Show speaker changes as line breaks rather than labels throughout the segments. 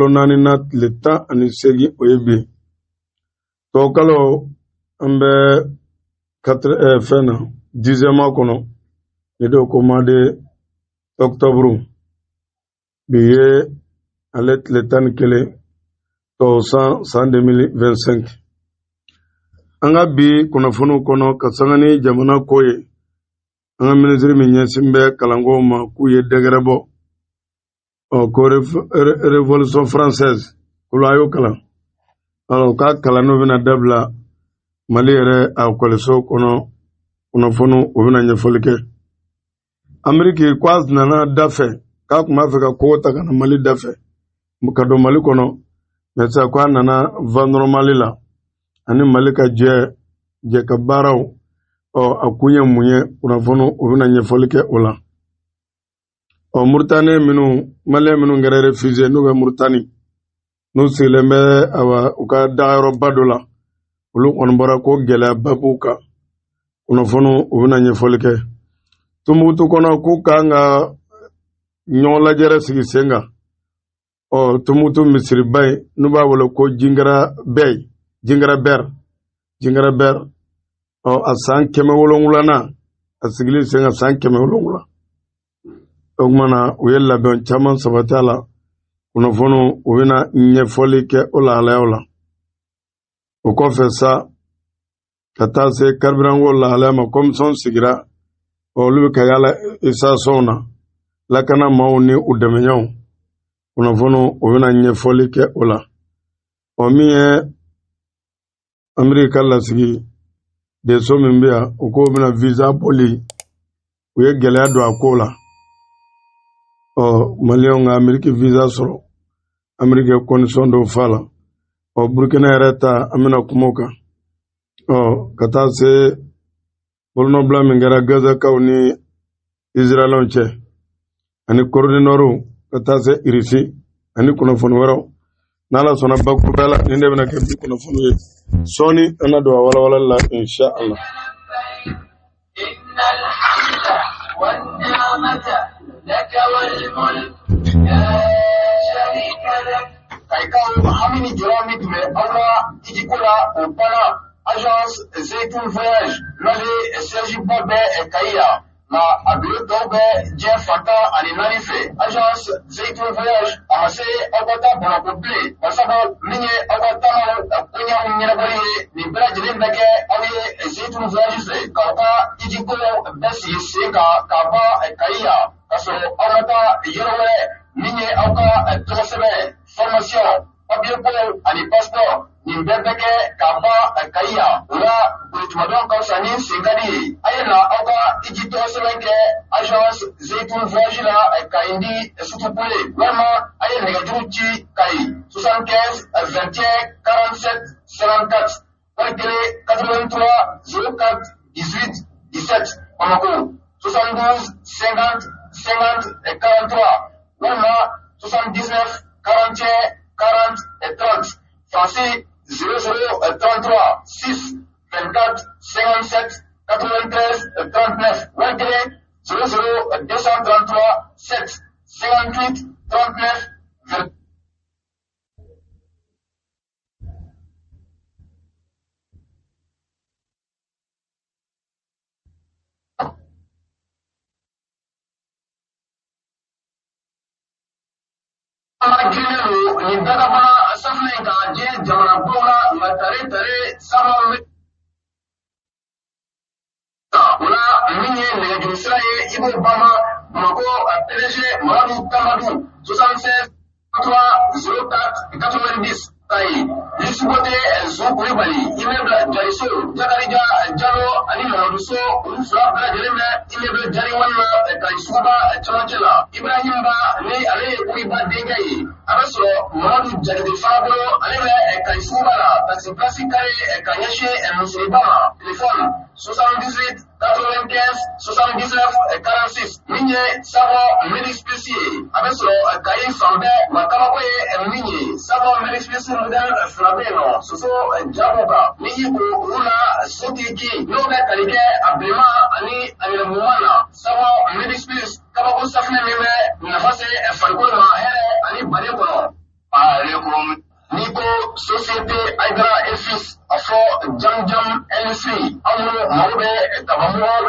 kalo naani na tile 18 o ye bi tubabu kalo an bɛ 10e mois kɔnɔ ni do ko mois de octobre bi ye ale tile 11 san 2025 an ka bi kunnafoniw kɔnɔ ka sanga ni jamana ko ye an ka minisiri min ɲɛsin bɛ kalanko ma k'u ye dɛgɛrɛ bɔ ko révolution française k'olu a y'o kalan ka kalan n'u bɛna dabila Mali yɛrɛ a ekɔliso kɔnɔ kunnafoniw u bɛna ɲɛfɔli kɛ Ameriki k'a nana dafɛ k'a tun b'a fɛ ka kogo ta ka na Mali dafɛ ka don Mali kɔnɔ mais sisan k'a nana vendre Mali la ani Mali ka jɛ ka baaraw a kun ye mun ye kunnafoniw u bɛna ɲɛfɔli kɛ o la Mauritanie Malien minnu kɛra refusé n'u bɛ Mauritanie n'u sigilen bɛ u ka dagayɔrɔba dɔ la olu kɔni bɔra ko gɛlɛyaba b'u kan kunnafoniw u bɛna ɲɛfɔli kɛ Tombouctou kɔnɔ k'u kan ka ɲɔgɔn lajɛrɛ sigi sen kan Tombouctou misiriba in n'u b'a wele ko Jingara Ber a san 700 a sigili sen kan san 700 o kumana u ye labɛn caman sabati a la kunnafoniw u bɛna ɲɛfɔli kɛ o lahalayaw la o kɔfɛ sa ka taa se karibiranko lahalaya ma komisɔn sigira olu bɛ ka yala station na lakana maaw ni u dɛmɛɲɔgɔnw kunnafoniw u bɛna ɲɛfɔli kɛ o la min ye Ameriki ka lasigi deso min bɛ yan u ko bɛna visa boli u ye gɛlɛya don a ko la Maliyɛnw ka Ameriki visa sɔrɔ Ameriki ye condition dɔw f'a la Burkina yɛrɛ ta an bɛna kuma o kan ka taa se bolonɔbila min kɛra Gazakaw ni Israɛlɛnw cɛ ani Corée du Nord ka taa se Irisi ani kunnafoni wɛrɛw n'Ala sɔnna bakurubaya la nin de bɛna kɛ bi kunnafoni ye sɔɔni an na don a walawalali la inshallah
لك والملك لا شريك لك كايكاو hamini jirami tume aura tijikula upana agence Zeytoun Voyage lale Sergi Bobe Kaiya na abiro dobe je fata ani nanife agence Zeytoun Voyage amase agota bona komple masabo minye agota na kunya nyerabari ni brajilin dake awi Zeytoun Voyage kawta tijikula besi seka kaba Kaiya kaso awata yorowe minye awka tokosebe formation papier ko ani passeport ni bebeke kaba Kaiya ura bultumadon kawsani singadi ayena awka tijito sebeke agence Zeytoun Voyage la kaindi sutupule wama ayena gajuchi kai 75 21 47 54 Wakele 83 04 18 17 Bamako 72 50 50 et 43, Wama 79 41 40 et 30, Français 00 33 6 24 57 93 39, Wangele 00 233 7 58 39 20. ni daga fana safle ka je jamana bola ma tare sama wala minye nege sira ye ibo bama mako PDG Mamadou Tamadou 76 03 04 90 tayi Lisbote Zoukoulibali immeuble Jaliso Jakarija Jalo ani Mamadou So Oufla Bla Jereme immeuble Jari Wanna Kaisuba Chamanchela Ibrahim Ba ni ale Kuiba Dengai Abaso Mamadou Jagde Fabro ale Kaisuba la taxi place kare Kanyashi Musulibama téléphone 78 95 79 46 Minye Savo Medi Spécié Abaso Kayi Fambe Makamakoye Minye Savo Medi Spécié modèle Flabeno Soso Jaboka Niyibo Rula Sotiki Nobe Kalike Ablema Ani Mumana Savo Medi Spécié Kabako Safne Mime Nafase Farkul Mahere Ani Banekono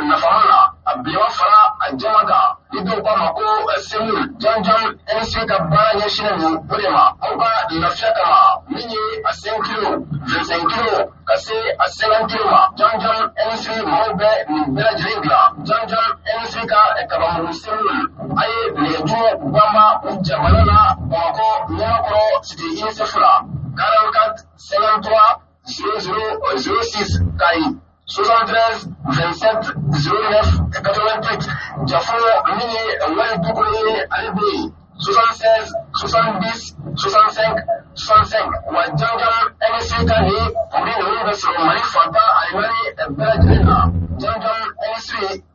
nafamana a bileman fara a jama kan ni dɔw k'a ma ko semul janjan NC ka baara ɲɛsinnen don o de ma aw ka lafiya kama min ye a 5 kilo 25 kilo ka se a 50 kilo ma janjan NC maaw bɛ nin bɛɛ lajɛlen dilan janjan NC ka kabamugu semul a ye nɛgɛjuru banba u jamana na Bamakɔ Ɲamakɔrɔ sigi UNICEF la 44 53 00 06 Kayi 73 27 09 88 Jafo min ye wari dukolo ye ale bɛ yen 76 70 65 65 wa janjan NC ka ni kuri ninnu bɛ sɔrɔ Mali fantan ani Mali bɛɛ lajɛlen na janjan NC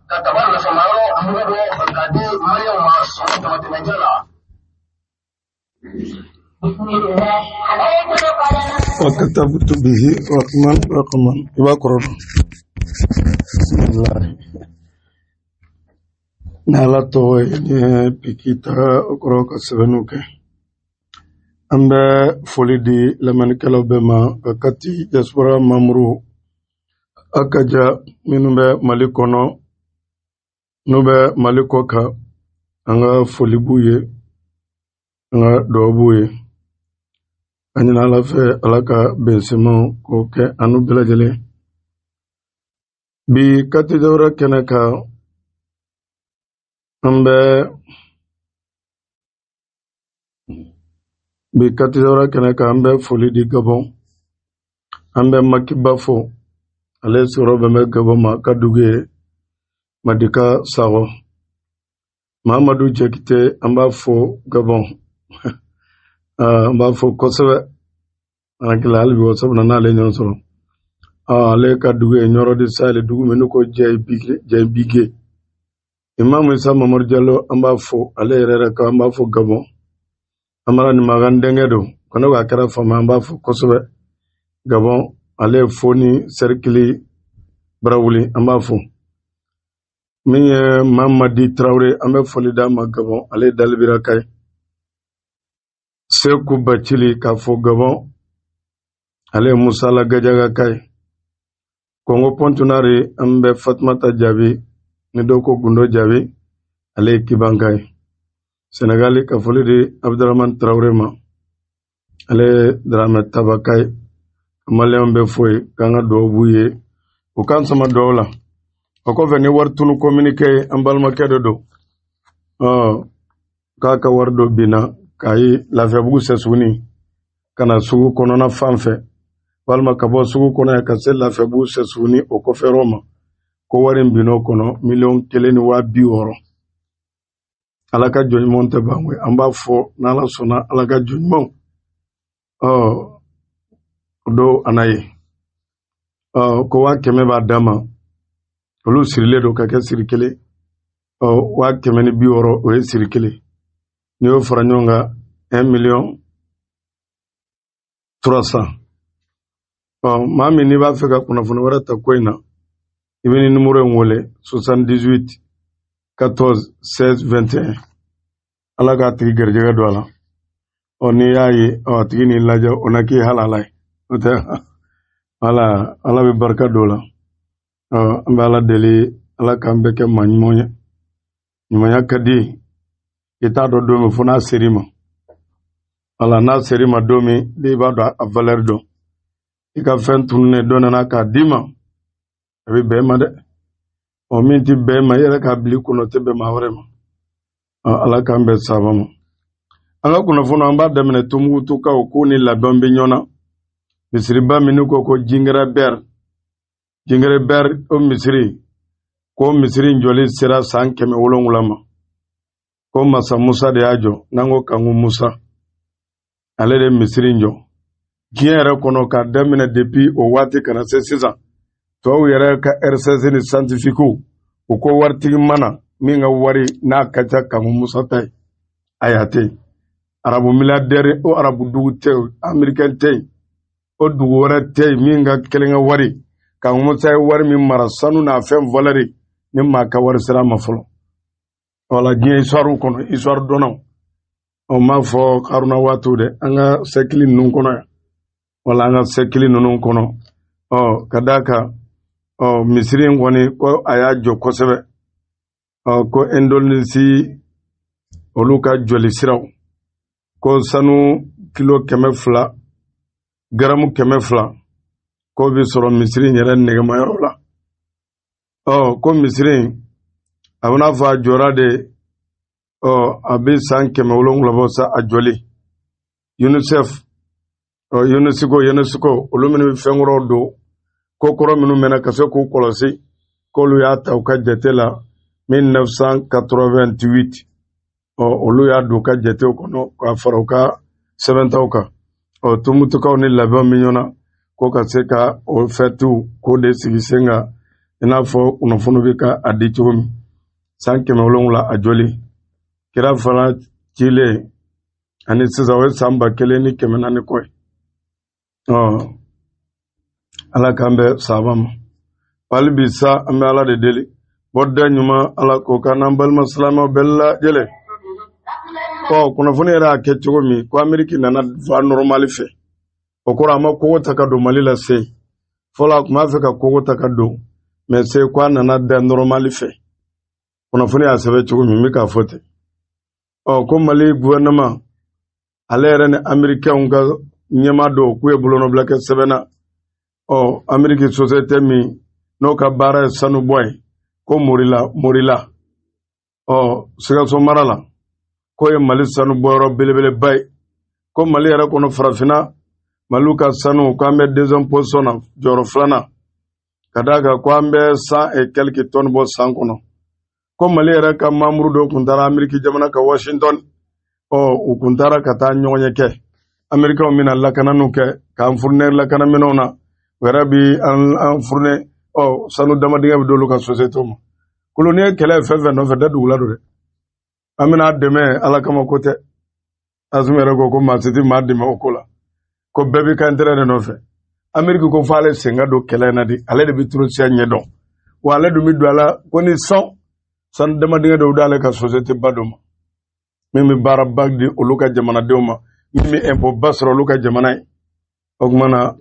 ka kaba nafamayɔrɔ mugu bɔ ka di Maliyɛnw ma sɔngɔ damatɛmɛjɛ la.
وكتبت به رقما يبقر بسم الله نالتو بكيتا أقرأك سبنوك أمب فولدي لمن كلو بما كتي جسورا ممرو أكجا منو مالكونو نوبه مالكوكا أنغا فوليبويه أنغا دوبويه Anyina ala fɛ ala ka bɛnsɛmaw k'o kɛ anu bɛɛ lajɛlen bi kati dawura kɛnɛ kan an bɛ foli di Gabon an bɛ Makiba fo ale sigiyɔrɔ bɛn bɛ Gabon ma ka dugu ye Madika Sakɔ Mahamadu Jakite an b'a fo Gabon an b'a fɔ kosɛbɛ akila hali bi o sabula n'ale ɲɔgɔn sɔrɔ ale ka dugu ye Ɲɔrɔ de Sahel dugu min n'u ko Jɛnbige Imam Isa Mamadu Jallo an b'a fɔ ale yɛrɛ kan an b'a fɔ Gabon Amara ni Magan denkɛ don ko ne k'a kɛra fama an b'a fɔ kosɛbɛ Gabon ale fo ni Serikili Barawuli an b'a fɔ min ye Mamadi Traoré an bɛ foli d'a ma Gabon ale ye Dalibira ka ye Seku Bacili ka fo Gabon ale Musa la Gajaga kai Kongo Pontunari an bɛ Fatumata Jabi ni dɔw ko Gundo Jabi ale Kibankai Senegali ka foli di Abdurrahman Traoré ma ale Dramé Tabakai Maliyɛnw bɛ fo ye k'an ka dugawu b'u ye u k'an sama dugawu la o kɔfɛ ni wari tunu communiqué an balimakɛ de don k'a ka wari dɔ binna k'a ye Lafiyabugu Sɛsuguni ka na sugu kɔnɔna fan fɛ walima ka bɔ sugu kɔnɔ ka se Lafiyabugu Sɛsuguni o kɔfɛ yɔrɔ ma ko wari in binna o kɔnɔ 1,260,000 ala ka jɔn ɲumanw tɛ ban an b'a fɔ n'ala sɔnna ala ka jɔn ɲumanw do ana ye ko 100 b'a d'a ma olu sirilen don ka kɛ siri kelen 160,000 o ye siri kelen ni y'o fara ɲɔgɔn kan 1,300,000 maa min n'i b'a fɛ ka kunnafoni wɛrɛ ta ko in na i bɛ ni numero in wele 78 14 16 21 ala k'a tigi garijɛgɛ don a la n'i y'a ye a tigi n'i lajɛ o na k'i halala ye o tɛ ala bɛ barika don o la an bɛ ala deli ala k'an bɛɛ kɛ maa ɲumanw ye ɲumanya ka di i t'a dɔn don min fo n'a ser'i ma ala n'a ser'i ma don min i b'a dɔn a valeur dɔn i ka fɛn tununnen dɔ nana k'a d'i ma a bɛ bɛn ma dɛ min ti bɛn ma i yɛrɛ k'a bila i kɔnɔ o tɛ bɛn maa wɛrɛ ma ala k'an bɛn sababa ma an ka kunnafoni an b'a daminɛ Tombouctou k'u ni labɛnw bɛ ɲɔgɔn na misiriba min ko Jingɛrɛ Ber o misiri ko misiri jɔli sera san 700 ma ko Masa Musa de y'a jɔ n'an ko Kanku Musa ale de misiri jɔ diɲɛ yɛrɛ kɔnɔ k'a daminɛ depuis o waati kana se sisan tubabu yɛrɛ ka RCC ni scientifique u ko waritigi mana min ka wari n'a ka ca Kanku Musa ta ye a y'a tɛ yen arabu milliardaire o arabu dugu tɛ yen américain tɛ yen o dugu wɛrɛ tɛ yen min ka kelen ka wari Kanku Musa ye wari min mara sanu n'a fɛn valeur ni maa ka wari sera ma fɔlɔ wala diɲɛ histoire kɔnɔ histoire dɔnnaw on m'a fɔ Haruna waatiw dɛ an ka siècle ninnu kɔnɔ yan wala an ka siècle ninnu kɔnɔ ka d'a kan misiri kɔni ko a y'a jɔ kosɛbɛ ko Indonésie olu ka joli siraw ko sanu kilo 200 garamu 200 ko bi sɔrɔ misiri yɛrɛ nɛgɛmayɔrɔ la ko misiri a bɛna fɔ a jɔra de a bɛ san 700 bɔ sa a joli UNICEF UNESCO olu minnu bɛ fɛn kɔrɔw don ko kɔrɔ minnu mɛna ka se k'u kɔlɔsi k'olu y'a ta u ka jate la 1988 olu y'a don u ka jatew kɔnɔ k'a fara u ka sɛbɛntaw kan tumutukaw ni labɛnw min ɲɔgɔnna ko ka se ka o fɛtiw k'o de sigi sen kan i n'a fɔ kunnafoni bɛ ka a di cogo min san 700 a joli kira fana cilen ani sisan o ye san 1400 kɔ ye ala k'an bɛ sahaba ma hali bi sa an bɛ ala de deli bɔda ɲuman ala k'o kan n'an balima silamɛw bɛɛ lajɛlen kunnafoni yɛrɛ y'a kɛ cogo min ko Ameriki nana fa normali fɛ o kɔrɔ a ma kogo ta ka don Mali la se fɔlɔ a tun b'a fɛ ka kogo ta ka don mais se ko a nana da normali fɛ kunnafoni y'a sɛbɛn cogo min n bɛ k'a fɔ ten ko Mali gouvernement ale yɛrɛ ni Amerikɛnw ka ɲɛma dɔw k'u ye bolonɔbila kɛ sɛbɛnna Ameriki société min n'o ka baara ye sanu bɔ ye ko Morila Sikaso mara la ko ye Mali sanu bɔyɔrɔ belebeleba ye ko Mali yɛrɛ kɔnɔ farafinna Maliw ka sanu ko an bɛ deuxième position na jɔyɔrɔ 2nan ka d'a kan ko an bɛ 100 et quelques tonnes bɔ san kɔnɔ ko Mali yɛrɛ ka membre dɔw kun taara Ameriki jamana ka Washington u kun taara ka taa ɲɔgɔnye kɛ Amerikɛnw bɛna lakananiw kɛ k'an fournir lakanaminɛnw na u yɛrɛ bi an fournir sanu damadingɛ bɛ d'olu ka société ma kolo ni ye kɛlɛ ye fɛn fɛn nɔfɛ da dugula don dɛ an bɛna dɛmɛ ala kama ko tɛ Asimi yɛrɛ ko maa si tɛ maa dɛmɛ o ko la ko bɛɛ b'i ka intérêt de nɔfɛ Ameriki ko fɔ ale sen ka don kɛlɛ in na de ale de bɛ Russia ɲɛdɔn wa ale dun bɛ don a la ko ni sanu damadingɛ dɔw d'ale ka société ba dɔ ma min bɛ baaraba di olu ka jamanadenw ma min bɛ impôt ba sɔrɔ olu ka jamana ye o tuma na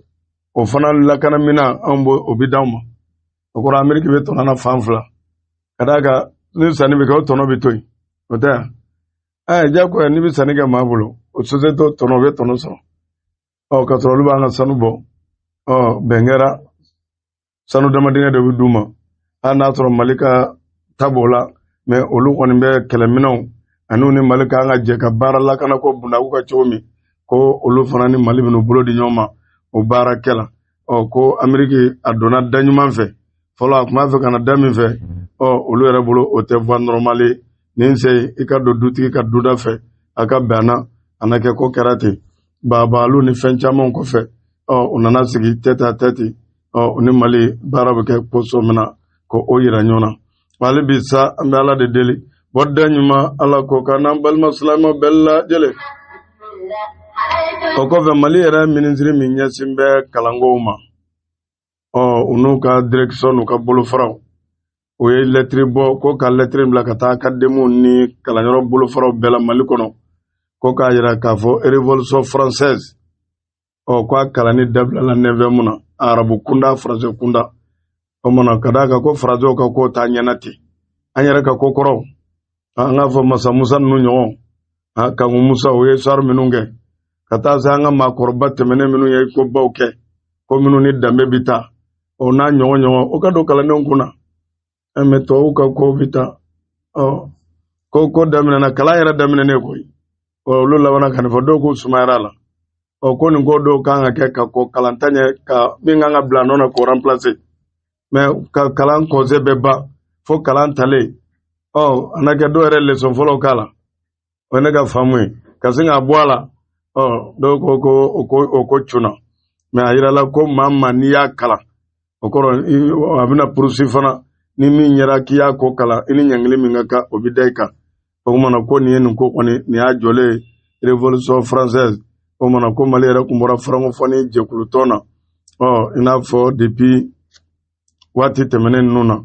o fana lakanaminɛn anw b'o o bɛ d'anw ma o kɔrɔ Ameriki bɛ tɔnɔ na fan 2 ka d'a kan ni sanni bɛ kɛ o tɔnɔ bɛ to yen o tɛ yan jagoya ni bɛ sanni kɛ maa bolo o société tɔnɔ o bɛ tɔnɔ sɔrɔ ka sɔrɔ olu b'an ka sanu bɔ bɛn kɛra sanu damadingɛ de bɛ d'u ma hali n'a sɔrɔ Mali ka ta b'o la mais olu kɔni bɛ kɛlɛminɛnw ani ni Mali kan ka jɛ ka baara lakana ko bundagu ka cogo min ko olu fana ni Mali bɛn'u bolo di ɲɔgɔn ma o baara kɛla ko Ameriki a donna da ɲuman fɛ fɔlɔ a tun b'a fɛ ka na da min fɛ olu yɛrɛ bolo o tɛ voie normale ye nin se i ka don dutigi ka duda fɛ a ka bɛn a na kɛ ko kɛra ten babaalu ni fɛn caman kɔfɛ u nana sigi tête à tête u ni Mali baara bɛ kɛ position min na ko o yira ɲɔgɔn na hali bi sa an bɛ ala de deli bɔda ɲuman ala k'o kan n'an balima silamɛw bɛɛ lajɛlen o kɔfɛ Mali yɛrɛ minisiri min ɲɛsin bɛ kalankow ma u n'u ka direction n'u ka bolofaraw o ye lettre bɔ ko ka lettre bila ka taa académiw ni kalanyɔrɔ bolofaraw bɛɛ la Mali kɔnɔ ko k'a yira k'a fɔ révolution française ko a kalanni dabila la 9e na arabu kunda français kunda o mana ka d'a kan ko français ka ko t'a ɲɛna ten an yɛrɛ ka ko kɔrɔw an k'a fɔ Masa Musa ninnu ɲɔgɔn Kanku Musa o ye histoire minnu kɛ ka taa se an ka maakɔrɔba tɛmɛnen minnu ye ko baw kɛ ko minnu ni danbe bɛ taa o n'a ɲɔgɔn o ka don kalandenw kunna mais tubabuw ka ko bɛ taa ko daminɛna kalan yɛrɛ daminɛnen koyi olu labanna ka nin fɔ dɔw k'u sumayara la ko nin ko dɔw kan ka kɛ ka ko kalan ta ɲɛ ka min kan ka bila nɔ na k'o remplacer mais ka kalan kɔse bɛ ban fo kalan talen a na kɛ dɔw yɛrɛ leçon fɔlɔw k'a la o ye ne ka faamu ye ka sin k'a bɔ a la dɔw ko ko cunna mais a yirala ko maa n'i y'a kalan o kɔrɔ a bɛna poursuivre fana ni min yɛrɛ k'i y'a ko kalan i ni ɲankili min ka kan o bɛ da i kan o kumana ko nin ye nin ko kɔni nin y'a jɔlen révolution française o kumana ko Mali yɛrɛ tun bɔra francophonie jɛkulutɔn na i n'a fɔ depuis waati tɛmɛnen ninnu na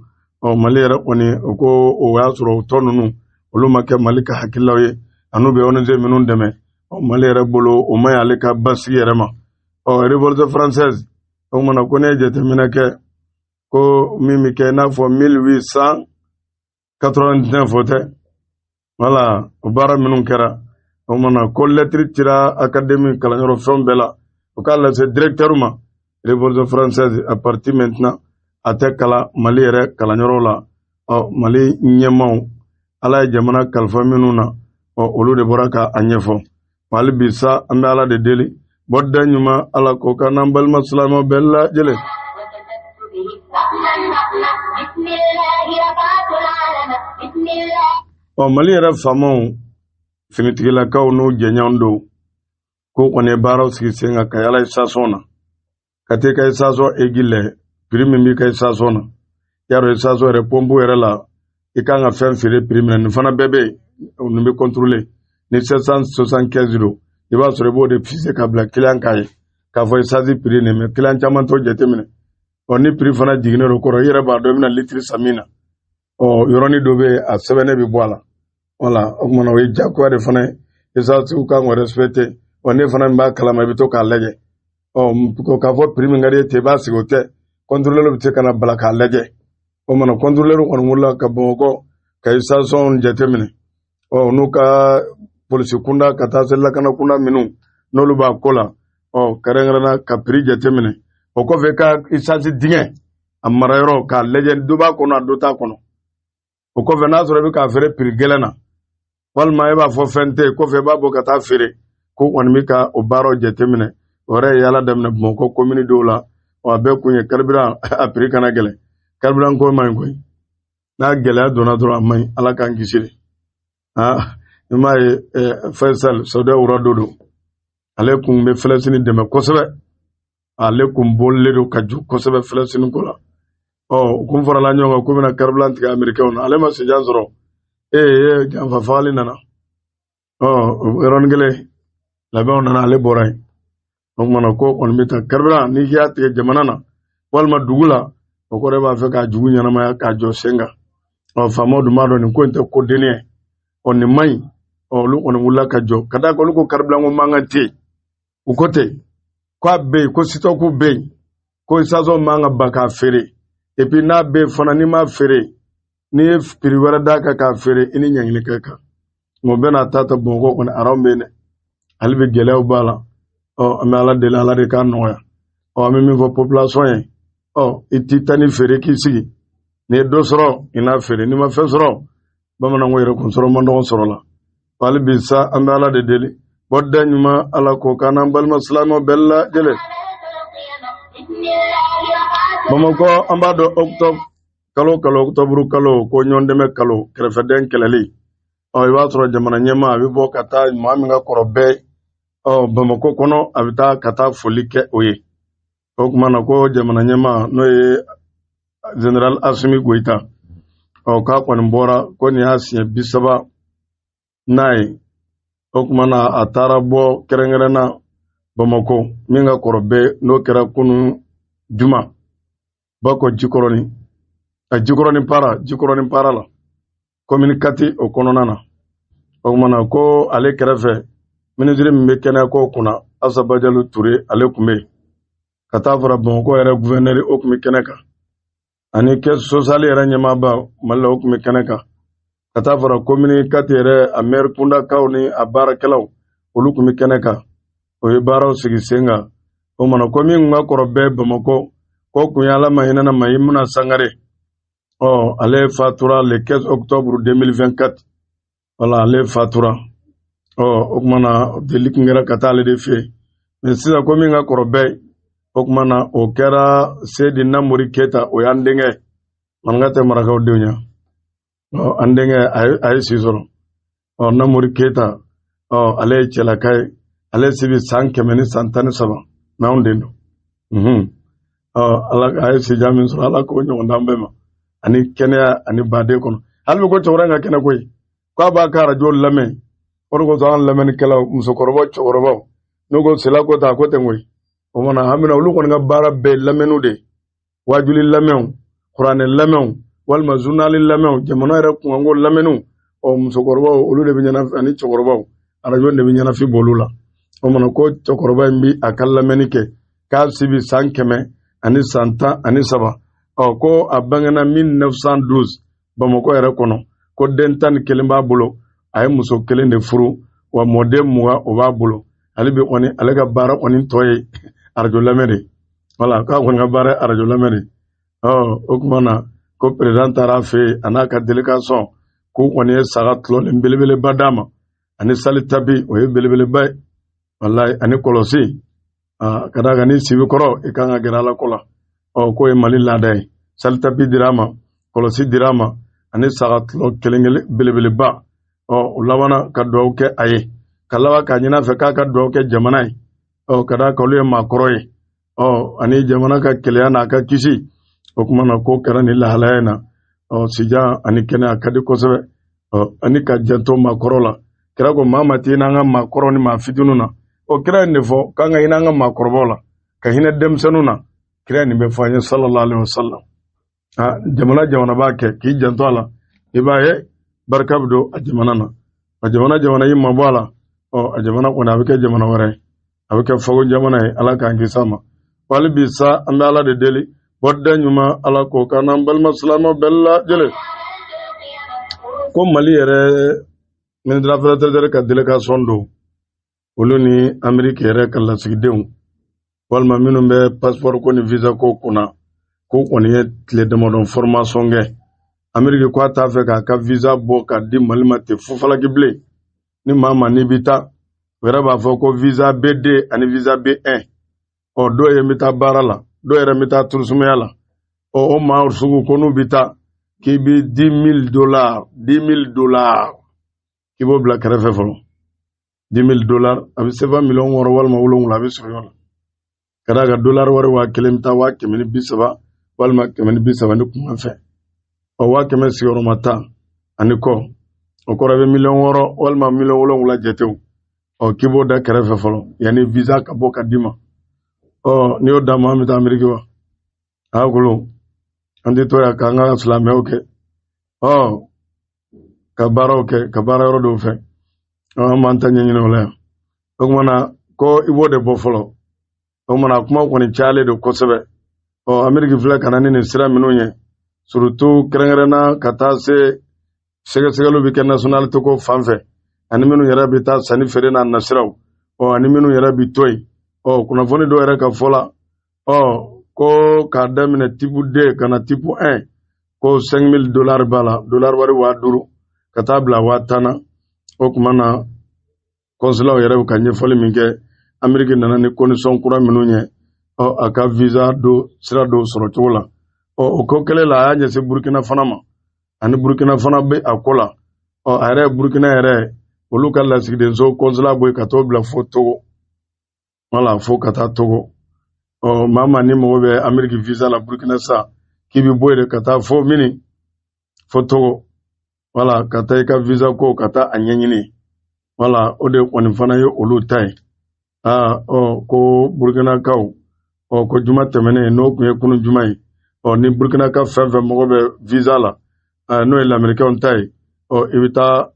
Mali yɛrɛ kɔni o ko o y'a sɔrɔ o tɔn ninnu olu ma kɛ Mali ka hakililaw ye ani bɛ ONG minnu dɛmɛ Mali yɛrɛ bolo o ma y'ale ka basigi yɛrɛ ma révolution française o kumana ko ne ye jateminɛ kɛ ko min bɛ kɛ i n'a fɔ 1899 o tɛ voilà o baara minnu kɛra o mana ko lettre cira académie kalanyɔrɔ fɛn bɛɛ la o k'a lase directeur ma révolution française à partir maintenant a tɛ kala Mali yɛrɛ kalanyɔrɔ la Mali ɲɛmaaw Ala ye jamana kalifa minnu na olu de bɔra ka a ɲɛfɔ hali bi sa an bɛ Ala de deli bɔda ɲuman Ala k'o k'an n'an balima silamɛw bɛɛ lajɛlen. Mali yɛrɛ faamaw finitigilakaw n'u jɛɲɔgɔn don ko kɔni ye baaraw sigi sen kan ka yala station na ka te ka station egi lɛ prix min b'i ka station na yaro station yɛrɛ pompe yɛrɛ la i kan ka fɛn feere prix min nin fana bɛɛ bɛ nin bɛ contrôler ni 775 don i b'a sɔrɔ i b'o de fixer ka bila client k'a ye k'a fɔ essence prix nin mais client caman t'o jateminɛ ni prix fana jiginnen do kɔrɔ i yɛrɛ b'a dɔn i bɛna litre san min na yɔrɔnin dɔ bɛ a sɛbɛnnen bɛ bɔ a la voilà o kumana o ye jagoya de fana ye essence kan k'o respecter ne fana min b'a kalama i bɛ to k'a lajɛ k'a fɔ prix min ka di ye ten i b'a sigi o tɛ contrôleur bɛ se ka na bala k'a lajɛ o kumana contrôleur kɔni wulila ka Bamakɔ ka station jateminɛ n'u ka polisi kunda ka taa se lakana kunda minnu n'olu b'a ko la kɛrɛnkɛrɛnna ka prix jateminɛ o kɔfɛ ka essence dingɛ a marayɔrɔ k'a lajɛ dɔ b'a kɔnɔ a dɔ t'a kɔnɔ o kɔfɛ n'a sɔrɔ i bɛ k'a feere prix gɛlɛn na walima e b'a fɔ fɛn tɛ kɔfɛ i b'a bɔ ka taa feere ko kɔni bɛ ka o baaraw jateminɛ o yɛrɛ ye yala daminɛ Bamakɔ commune dɔw la a bɛɛ kun ye carburant a prix kana gɛlɛn carburant ko man ɲi koyi n'a gɛlɛya donna dɔrɔn a man ɲi Ala k'an kisi de i m'a ye Faisal Saudiya wura dɔ don ale kun bɛ Filɛsini dɛmɛ kosɛbɛ ale kun bolilen don ka jɔ kosɛbɛ Filɛsini ko la kun farala ɲɔgɔn kan ko bɛna carburant tigɛ Américains na ale ma se jan sɔrɔ janfa fagali nana yɔrɔnin kelen labɛnw nana ale bɔra yen o kumana ko kɔni bɛ taa carburant n'i y'a tigɛ jamana na walima dugu la o kɔrɔ b'a fɛ k'a jugu ɲɛnamaya k'a jɔ sen kan faamaw dun b'a dɔn nin ko in tɛ ko denni ye nin man ɲi olu kɔni wulila ka jɔ ka d'a kan olu ko carburant ko mankan tɛ yen u ko ten ko a bɛ yen ko stock bɛ yen ko station man ka ban k'a feere et puis n'a bɛ yen fana n'i ma feere n'i ye prix wɛrɛ d'a kan k'a feere i ni ɲangili kɛ kan o bɛɛ n'a ta Bamakɔ kɔni araw bɛ yen dɛ hali bi gɛlɛyaw b'a la an bɛ Ala deli Ala de k'a nɔgɔya an bɛ min fɔ population ye i t'i ta ni feere k'i sigi n'i ye dɔ sɔrɔ i n'a feere n'i ma fɛn sɔrɔ bamananw yɛrɛ kun sɔrɔ man dɔgɔ sɔrɔ la hali bi sa an bɛ Ala de deli bɔda ɲuman Ala k'o k'an n'an balima silamɛw bɛɛ lajɛlen. Bamakɔ an b'a dɔn octobre octobre kalo ko ɲɔgɔn dɛmɛ kalo kɛrɛfɛden kɛlɛli i b'a sɔrɔ jamana ɲɛmaa a bɛ bɔ ka taa maa min ka kɔrɔ bɛɛ Bamakɔ kɔnɔ a bɛ taa ka taa foli kɛ o ye o kumana ko jamana ɲɛmaa n'o ye Général Assimi Goïta k'a kɔni bɔra ko nin y'a siɲɛ 30 n'a ye o kumana a taara bɔ kɛrɛnkɛrɛnna Bamakɔ min ka kɔrɔ bɛɛ n'o kɛra kunun juma Bako Jikɔrɔni para la commune 4 o kɔnɔna na o kumana ko ale kɛrɛfɛ ministre min bɛ kɛnɛya ko kunna Asaba Jalo Ture ale kun bɛ ka taa fara Bamakɔ yɛrɛ gouverneur o kun bɛ kɛnɛ kan ani caisse sociale yɛrɛ ɲɛmaaba Mali la o kun bɛ kɛnɛ kan ka taa fara commune 4 yɛrɛ a maire kundakaw ni a baarakɛlaw olu kun bɛ kɛnɛ kan o ye baaraw sigi sen kan o kumana ko min kun ka kɔrɔ bɛɛ Bamakɔ ko kun ye Ala ma hinɛ Mayimuna Sangare ale fatura le 15 octobre 2024 voilà ale fatura o kumana deli kun kɛra ka taa ale de fɛ mais sisan ko min ka kɔrɔ bɛɛ o kumana o kɛra Seydi Namori Keta o y'an denkɛ manka tɛ marakaw denw ɲa an denkɛ a ye si sɔrɔ Namori Keta ale ye cɛlaka ye ale si bɛ san 100 ni san 13 mais anw den don Ala a ye sija min sɔrɔ Ala k'o ɲɔgɔn d'an bɛɛ ma ani kɛnɛya ani baden kɔnɔ hali bi ko cɛkɔrɔba in ka kɛnɛ koyi k'a b'a ka radio lamɛn o de kosɔn an lamɛnnikɛlaw musokɔrɔbaw cɛkɔrɔbaw n'u ko sela ko ta ko tɛ koyi o mana hamina olu kɔni ka baara bɛɛ lamɛnniw de wajuli lamɛnw kuranɛ lamɛnw walima journal lamɛnw jamana yɛrɛ kunkanko lamɛnniw musokɔrɔbaw olu de bɛ ɲɛnafin ani cɛkɔrɔbaw radio de bɛ ɲɛnafin b'olu la o mana ko cɛkɔrɔba in bi a ka lamɛnni kɛ k'a si bi san 100 ani san 13 ko a bangana 1912 Bamako yɛrɛ kɔnɔ ko den 11 b'a bolo a ye muso 1 de furu wa mɔden 20 o b'a bolo ale bi kɔni ale ka baara kɔni tɔ ye arajo lamɛn de voilà k'a kɔni ka baara ye arajo lamɛn de o kuma na ko président taara a fɛ yen a n'a ka délégation k'u kɔni ye saga tulɔlen belebeleba d'a ma ani sali tabi o ye belebeleba ye wallahi ani kɔlɔsi ka d'a kan ni sibi kɔrɔ i kan ka gɛrɛ Ala ko la k'o ye Mali laada ye sali tabi dir'a ma kɔlɔsi dir'a ma ani saga tulɔ kelen belebeleba o labanna ka dugawu kɛ a ye ka laban k'a ɲin'a fɛ k'a ka dugawu kɛ jamana ye ka d'a kan olu ye maakɔrɔ ye ani jamana ka kɛlɛya n'a ka kisi o kuma na ko kɛra ni lahalaya in na sijan ani kɛnɛya ka di kosɛbɛ ani ka janto maakɔrɔ la kira ko maa ma tɛ hinɛ an ka maakɔrɔ ni maa fitininw na kira ye nin fɔ k'an ka hinɛ an ka maakɔrɔbaw la ka hinɛ denmisɛnninw na kira ye nin bɛ fɔ an ye sallallahu alaihi wasallam jamana b'a kɛ k'i janto a la i b'a ye barika bɛ don a jamana na a jamana y'i mabɔ a la a jamana kɔni a bɛ kɛ jamana wɛrɛ ye a bɛ kɛ fago jamana ye Ala k'an kisi a ma wali bi sa an bɛ Ala de deli bɔda ɲuman Ala k'o k'an n'an balima silamɛw bɛɛ lajɛlen ko Mali yɛrɛ ministre des affaires étrangères ka délégation don olu ni Amérique yɛrɛ ka lasigidenw walima minnu bɛ passeport ko ni visa ko kunna ko kɔni ye tile damadɔ formation kɛ Amérique ko a t'a fɛ k'a ka visa bɔ k'a di Mali ma ten fufalaki bilen ni maa ma n'i bɛ taa o yɛrɛ b'a fɔ ko visa B2 ani visa B1 dɔw ye n bɛ taa baara la dɔw yɛrɛ n bɛ taa turusumaya la o maa sugu ko n'u bɛ taa k'i bi $10,000 k'i b'o bila kɛrɛfɛ fɔlɔ $10,000 a bɛ se $20 millions walima 7 a bɛ sɔrɔ yɔrɔ la ka d'a kan dollar wari 1,000 bɛ taa 130 walima 130 ni kuma fɛ 100 sigiyɔrɔma 10 ani kɔ o kɔrɔ bɛ $6 millions walima $7 millions jatew k'i b'o da kɛrɛfɛ fɔlɔ yanni visa ka bɔ ka d'i ma n'i y'o d'a ma an bɛ taa Amérique wa a golo an tɛ to yan k'an ka silamɛw kɛ ka baaraw kɛ ka baara yɔrɔ dɔw fɛ an b'an ta ɲɛɲini o la yan o kumana ko i b'o de bɔ fɔlɔ o kumana kuma kɔni cayalen don kosɛbɛ Amérique filɛ ka na ni nin sira minnu ye surtout kɛrɛnkɛrɛnna ka taa se sɛgɛsɛgɛliw bɛ kɛ nationalité ko fan fɛ ani minnu yɛrɛ bɛ taa sanni feere n'a nasiraw ani minnu yɛrɛ bɛ to yen kunnafoni dɔw yɛrɛ ka fɔ la ko k'a daminɛ type 2 ka na type 1 ko $5,000 b'a la dollar wari 5,000 ka taa bila 10,000 na o kuma na consulat yɛrɛ bɛ ka ɲɛfɔli min kɛ Amérique nana ni condition kura minnu ye a ka visa do sira dɔw sɔrɔ cogo la o ko kɛlen la a y'a ɲɛsin Burkina fana ma ani Burkina fana bɛ a ko la a yɛrɛ Burkina yɛrɛ olu ka lasigidenso consulat bɔ yen ka t'o bila fo Togo voilà fo ka taa Togo maa ni mago bɛ Amérique visa la Burkina sa k'i bɛ bɔ yen ka taa fo mini fo Togo voilà ka taa i ka visa ko ka taa a ɲɛɲini voilà o de kɔni fana ye olu ta ye ko Burkina kaw ko juma tɛmɛnen n'o tun ye kunun juma ye ni Burkina ka fɛn fɛn mago bɛ visa la n'o ye l'Américain ta ye i bɛ taa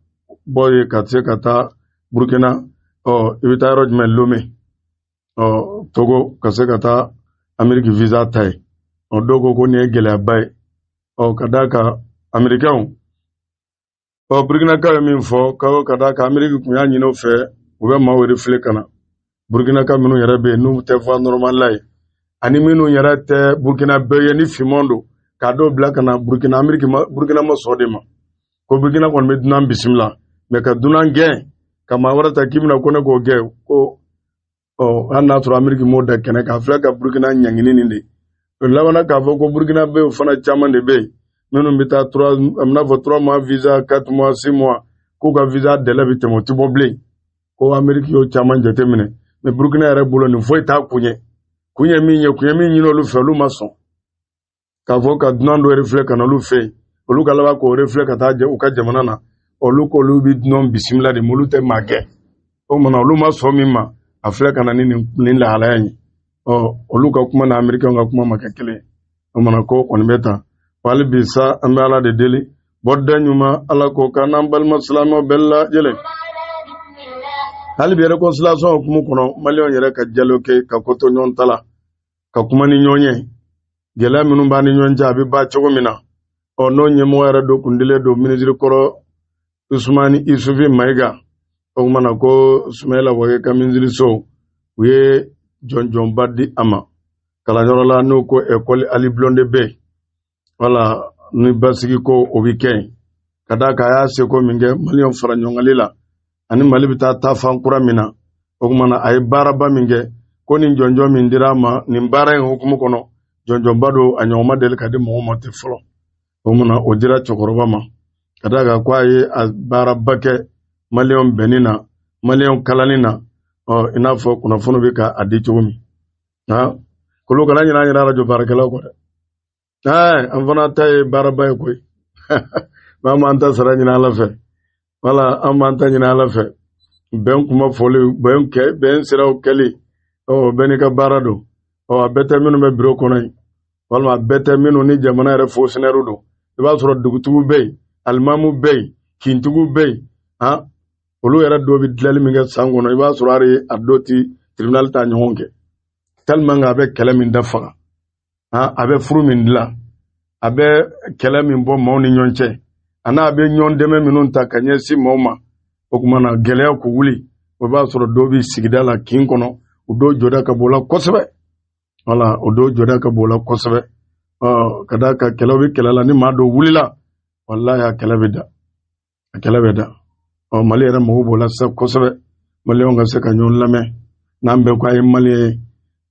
bɔ yen ka se ka taa Burkina i bɛ taa yɔrɔ jumɛn Lomé Togo ka se ka taa Amérique visa ta ye dɔw ko nin ye gɛlɛyaba ye ka d'a kan Américain Burkina ka ye min fɔ ka d'a kan Amérique tun y'a ɲini o fɛ u bɛ maaw refilé ka na Burkina ka minnu yɛrɛ bɛ yen n'u tɛ voie normale la ye ani minnu yɛrɛ tɛ Burkina bɛɛ ye ni finman don k'a dɔw bila ka na Burkina Burkina ma sɔn de ma ko Burkina kɔni bɛ dunan bisimila mais ka dunan gɛn ka maa wɛrɛ ta k'i bɛna ko ne k'o gɛn ko hali n'a sɔrɔ Amérique m'o da kɛnɛ kan a filɛ ka Burkina ɲangini nin de o labanna k'a fɔ ko Burkina bɛɛ fana caman de bɛ yen minnu bɛ taa 3 mois visa 4 mois 6 mois k'u ka visa délai bɛ tɛmɛ o tɛ bɔ bilen ko Amérique y'o caman jateminɛ mais Burkina yɛrɛ bolo nin foyi t'a kun ye min ɲini olu fɛ olu ma sɔn k'a fɔ ka dunan dɔ refilé ka na olu fɛ yen olu ka laban k'o refilé ka taa u ka jamana na olu k'olu bɛ dunan bisimila de mais olu tɛ maa gɛn o kumana olu ma sɔn min ma a filɛ ka na ni nin lahalaya ye olu ka kuma na Américain ka kuma ma kɛ kelen ye o kumana ko kɔni bɛ tan hali bi sa an bɛ Ala de deli bɔda ɲuman Ala k'o k'an n'an balima silamɛw bɛɛ lajɛlen hali bi réconciliation hukumu kɔnɔ Maliyɛnw yɛrɛ ka dialogue kɛ ka koto ɲɔgɔn ta la ka kuma ni ɲɔgɔn ye gɛlɛya minnu b'a ni ɲɔgɔn cɛ a bɛ ba cogo min na n'o ɲɛmɔgɔ yɛrɛ do kundilen do minisiri kɔrɔ Usumani Isufi Mayiga o kumana ko Sumayila Wage ka minisiri so u ye jɔnjɔnba di a ma kalanyɔrɔ la n'o ko ekɔli Ali Blonde bɛ yen wala ni basigi ko o bɛ kɛ yen ka d'a kan a y'a seko min kɛ maliyɛnw fara ɲɔgɔngali la ani Mali bɛ taa fan kura min na o kumana a ye baaraba min kɛ ko nin jɔnjɔn min dira a ma nin baara in hukumu kɔnɔ jɔnjɔnba do a ɲɔgɔn ma deli ka di mɔgɔ ma ten fɔlɔ o kumana o dira cɛkɔrɔba ma ka d'a kan ko a ye a baaraba kɛ maliyɛnw bɛnni na maliyɛnw kalanni na i n'a fɔ kunnafoni bɛ ka a di cogo min kolo kana ɲinɛ an yɛrɛ arajo baarakɛlaw kɔ dɛ an fana ta ye baaraba ye koyi an b'an ta sara ɲini Ala fɛ wala an b'an ta ɲini Ala fɛ bɛn kuma fɔli bɛn siraw kɛli bɛɛ n'i ka baara don a bɛɛ tɛ minnu bɛ biro kɔnɔ yen walima a bɛɛ tɛ minnu ni jamana yɛrɛ fonctionnaire don i b'a sɔrɔ dugutigiw bɛ yen alimamu bɛ yen kintigiw bɛ yen olu yɛrɛ dɔw bɛ dilanli min kɛ san kɔnɔ i b'a sɔrɔ hali a dɔw ti tribunal ta ɲɔgɔn kɛ tellement que a bɛ kɛlɛ min dafaga a bɛ furu min dilan a bɛ kɛlɛ min bɔ maaw ni ɲɔgɔn cɛ a n'a bɛ ɲɔgɔn dɛmɛ minnu ta ka ɲɛsin maaw ma o kumana gɛlɛya k'u wuli o b'a sɔrɔ dɔw bɛ sigida la kin kɔnɔ u dɔw jɔda ka bɔ la kosɛbɛ wala o dɔw jɔda ka bɔ la kosɛbɛ ka d'a kan kɛlɛ bɛ kɛlɛ la ni maa dɔw wulila wallahi a kɛlɛ bɛ da Mali yɛrɛ mɔgɔw b'o la sisan kosɛbɛ maliyɛnw ka se ka ɲɔgɔn lamɛn n'an bɛɛ ko a ye maliyɛn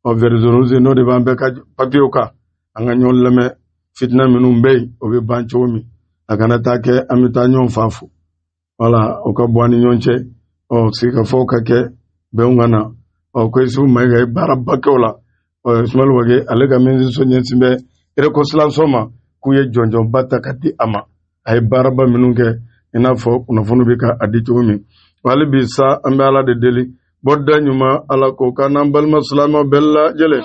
ye verseau n'o de b'an bɛɛ ka papiyew kan an ka ɲɔgɔn lamɛn fitina minnu bɛ yen o bɛ ban cogo min a kana taa kɛ an bɛ taa ɲɔgɔn fa fo wala o ka bɔ an ni ɲɔgɔn cɛ sigikafɔw ka kɛ bɛnw ka na ko Isufu Mayiga ye baaraba kɛ o la Sumayila Wage ale ka minisiriso ɲɛsin bɛ réconciliation ma k'u ye jɔnjɔnba ta ka di a ma a ye baaraba minnu kɛ i n'a fɔ kunnafoni bɛ ka a di cogo min hali bi sa an bɛ Ala de deli bɔda ɲuman Ala k'o k'an n'an balima silamɛw bɛɛ lajɛlen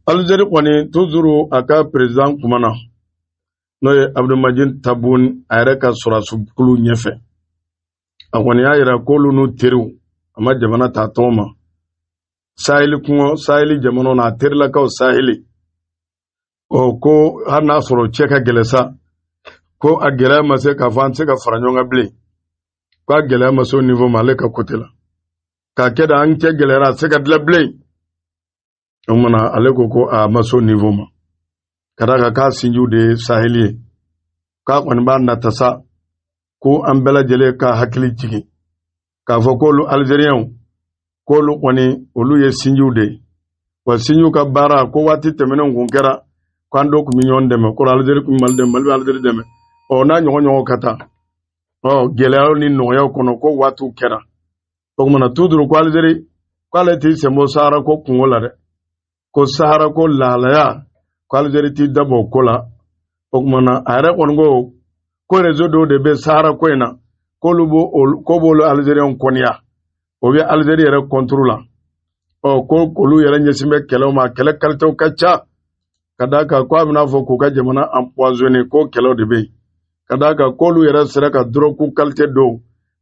Algérie kɔni toujours a ka président kumana n'o ye Abdelmadjid Tebboune a yɛrɛ ka sɔrɔdasi kulu ɲɛfɛ a kɔni y'a jira k'olu n'u teriw a ma jamana ta tɔgɔ ma Saheli jamanaw n'a terilakaw Saheli ko hali n'a sɔrɔ cɛ ka gɛlɛ sa ko a gɛlɛya ma se k'a fɔ an tɛ se ka fara ɲɔgɔn kan bilen ko a gɛlɛya ma se o niveau ma ale ka côté la k'a kɛ da an cɛ gɛlɛyara a tɛ se ka dilan bilen o kumana ale ko a ma se o niveau ma ka d'a kan k'a sinjiw de ye Saheli ye k'a kɔni b'a nata sa ko an bɛɛ lajɛlen ka hakili jigin k'a fɔ k'olu Algériens k'olu kɔni olu ye sinjiw de ye wa sinjiw ka baara ko waati tɛmɛnenw kun kɛra k'an dɔw kun bɛ ɲɔgɔn dɛmɛ ko Algérie kun bɛ Mali dɛmɛ Mali bɛ Algérie dɛmɛ n'a ɲɔgɔn ka taa gɛlɛyaw ni nɔgɔyaw kɔnɔ ko waatiw kɛra o kumana toujours ko Algérie k'ale t'i sen bɔ Sahara ko kungo la dɛ ko Sahara ko lahalaya ko Algérie t'i dabɔ o ko la o kumana a yɛrɛ kɔni ko réseau dɔw de bɛ Sahara ko in na ko b'olu Algériens kɔniya o bɛ Algérie yɛrɛ contrôle la ko olu yɛrɛ ɲɛsin bɛ kɛlɛw ma kɛlɛ qualitéw ka ca ka d'a kan ko a bɛna fɔ k'u ka jamana empoisonné ko kɛlɛw de bɛ yen ka d'a kan k'olu yɛrɛ sera ka drogue qualité dɔw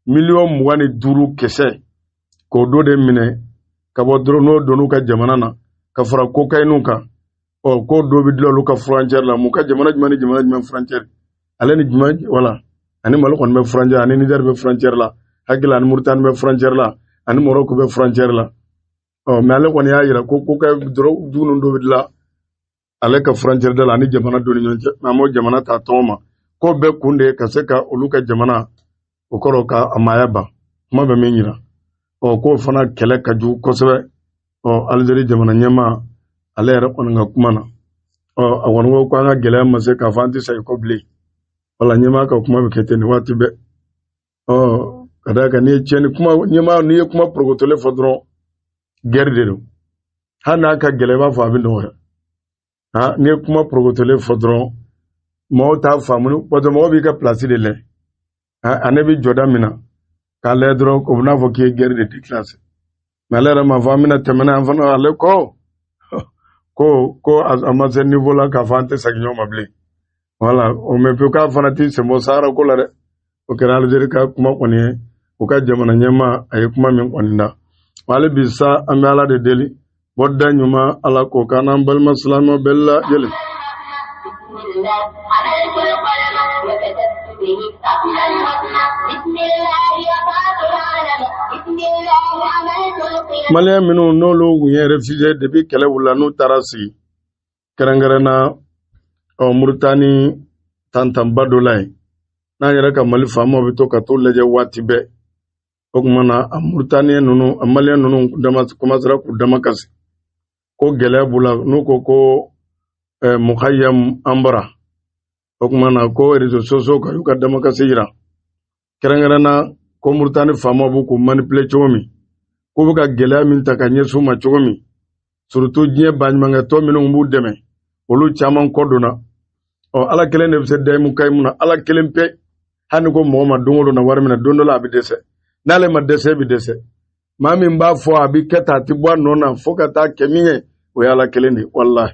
25,000 kisɛ k'o do de minɛ ka bɔ n'o donn'u ka jamana na ka fara cocaïne kan ko dɔ bɛ dilan olu ka frontière la mun ka jamana jumɛn ni jamana jumɛn frontière ale ni jumɛn wala ani Mali kɔni bɛ frontière ani Niger bɛ frontière la hakili ani Mauritanie bɛ frontière la ani Maroc bɛ frontière la mais ale kɔni y'a jira ko cocaïne drogue ninnu dɔ bɛ dilan ale ka frontière da la ani jamana dɔ ni ɲɔgɔn cɛ mais an m'o jamana ta tɔgɔ ma ko bɛɛ kun de ka se ka olu ka jamana o kɔrɔ ka a maaya ban kuma bɛ min jira k'o fana kɛlɛ ka jugu kosɛbɛ Algérie jamana ɲɛmaa ale yɛrɛ kɔni ka kuma na a kɔni ko an ka gɛlɛya ma se k'a fɔ an tɛ sa ko bilen wala ɲɛmaa ka kuma bɛ kɛ ten nin waati bɛɛ ka d'a kan n'i ye tiɲɛni kuma ɲɛmaa n'i ye kuma porokotolen fɔ dɔrɔn guerre de don hali n'a ka gɛlɛ i b'a fɔ a bɛ nɔgɔya n'i ye kuma porokotolen fɔ dɔrɔn mɔgɔw t'a faamu parce que mɔgɔ b'i ka place de lajɛ ne bɛ jɔda min na k'a lajɛ dɔrɔn o bɛ n'a fɔ k'i ye guerre de déclenché mais ale yɛrɛ m'a fɔ an bɛna tɛmɛ n'a ye fana ale ko a ma se niveau la k'a fɔ an tɛ segin ɲɔgɔn ma bilen voilà o mais puis k'a fana t'i sen bɔ Sahara ko la dɛ o kɛra Algérie ka kuma kɔni ye u ka jamana ɲɛmaa a ye kuma min kɔni da wale bisa an bɛ Ala de deli bɔda ɲuman Ala k'o k'an n'an balima silamɛw bɛɛ lajɛlen. Maliyɛn minnu n'olu tun ye réfugié depuis kɛlɛ wulila n'u taara sigi kɛrɛnkɛrɛnna Muritani tantanba dɔ la yen n'an yɛrɛ ka Mali faamaw bɛ to ka t'u lajɛ waati bɛɛ o tuma na a Muritani ninnu a Maliyɛn ninnu commencera k'u dama kasi ko gɛlɛya b'u la n'u ko Mukayam Ambara o tuma na ko réseaux sociaux kan y'u ka damakasi yira kɛrɛnkɛrɛnna ko Muritani faamaw b'u k'u manipuler cogo min k'u bɛ ka gɛlɛya min ta ka ɲɛsin u ma cogo min surtout diɲɛ baɲumankɛtɔ minnu b'u dɛmɛ olu caman kɔ donna Ala kelen de bɛ se dayimu kayimu na Ala kelen pe hali ko mɔgɔ ma don o don na wari minɛ don dɔ la a bɛ dɛsɛ n'ale ma dɛsɛ bɛ dɛsɛ maa min b'a fɔ a bɛ kɛ tan a tɛ bɔ a nɔ na fo ka taa kɛ min ye o ye Ala kelen de ye walahi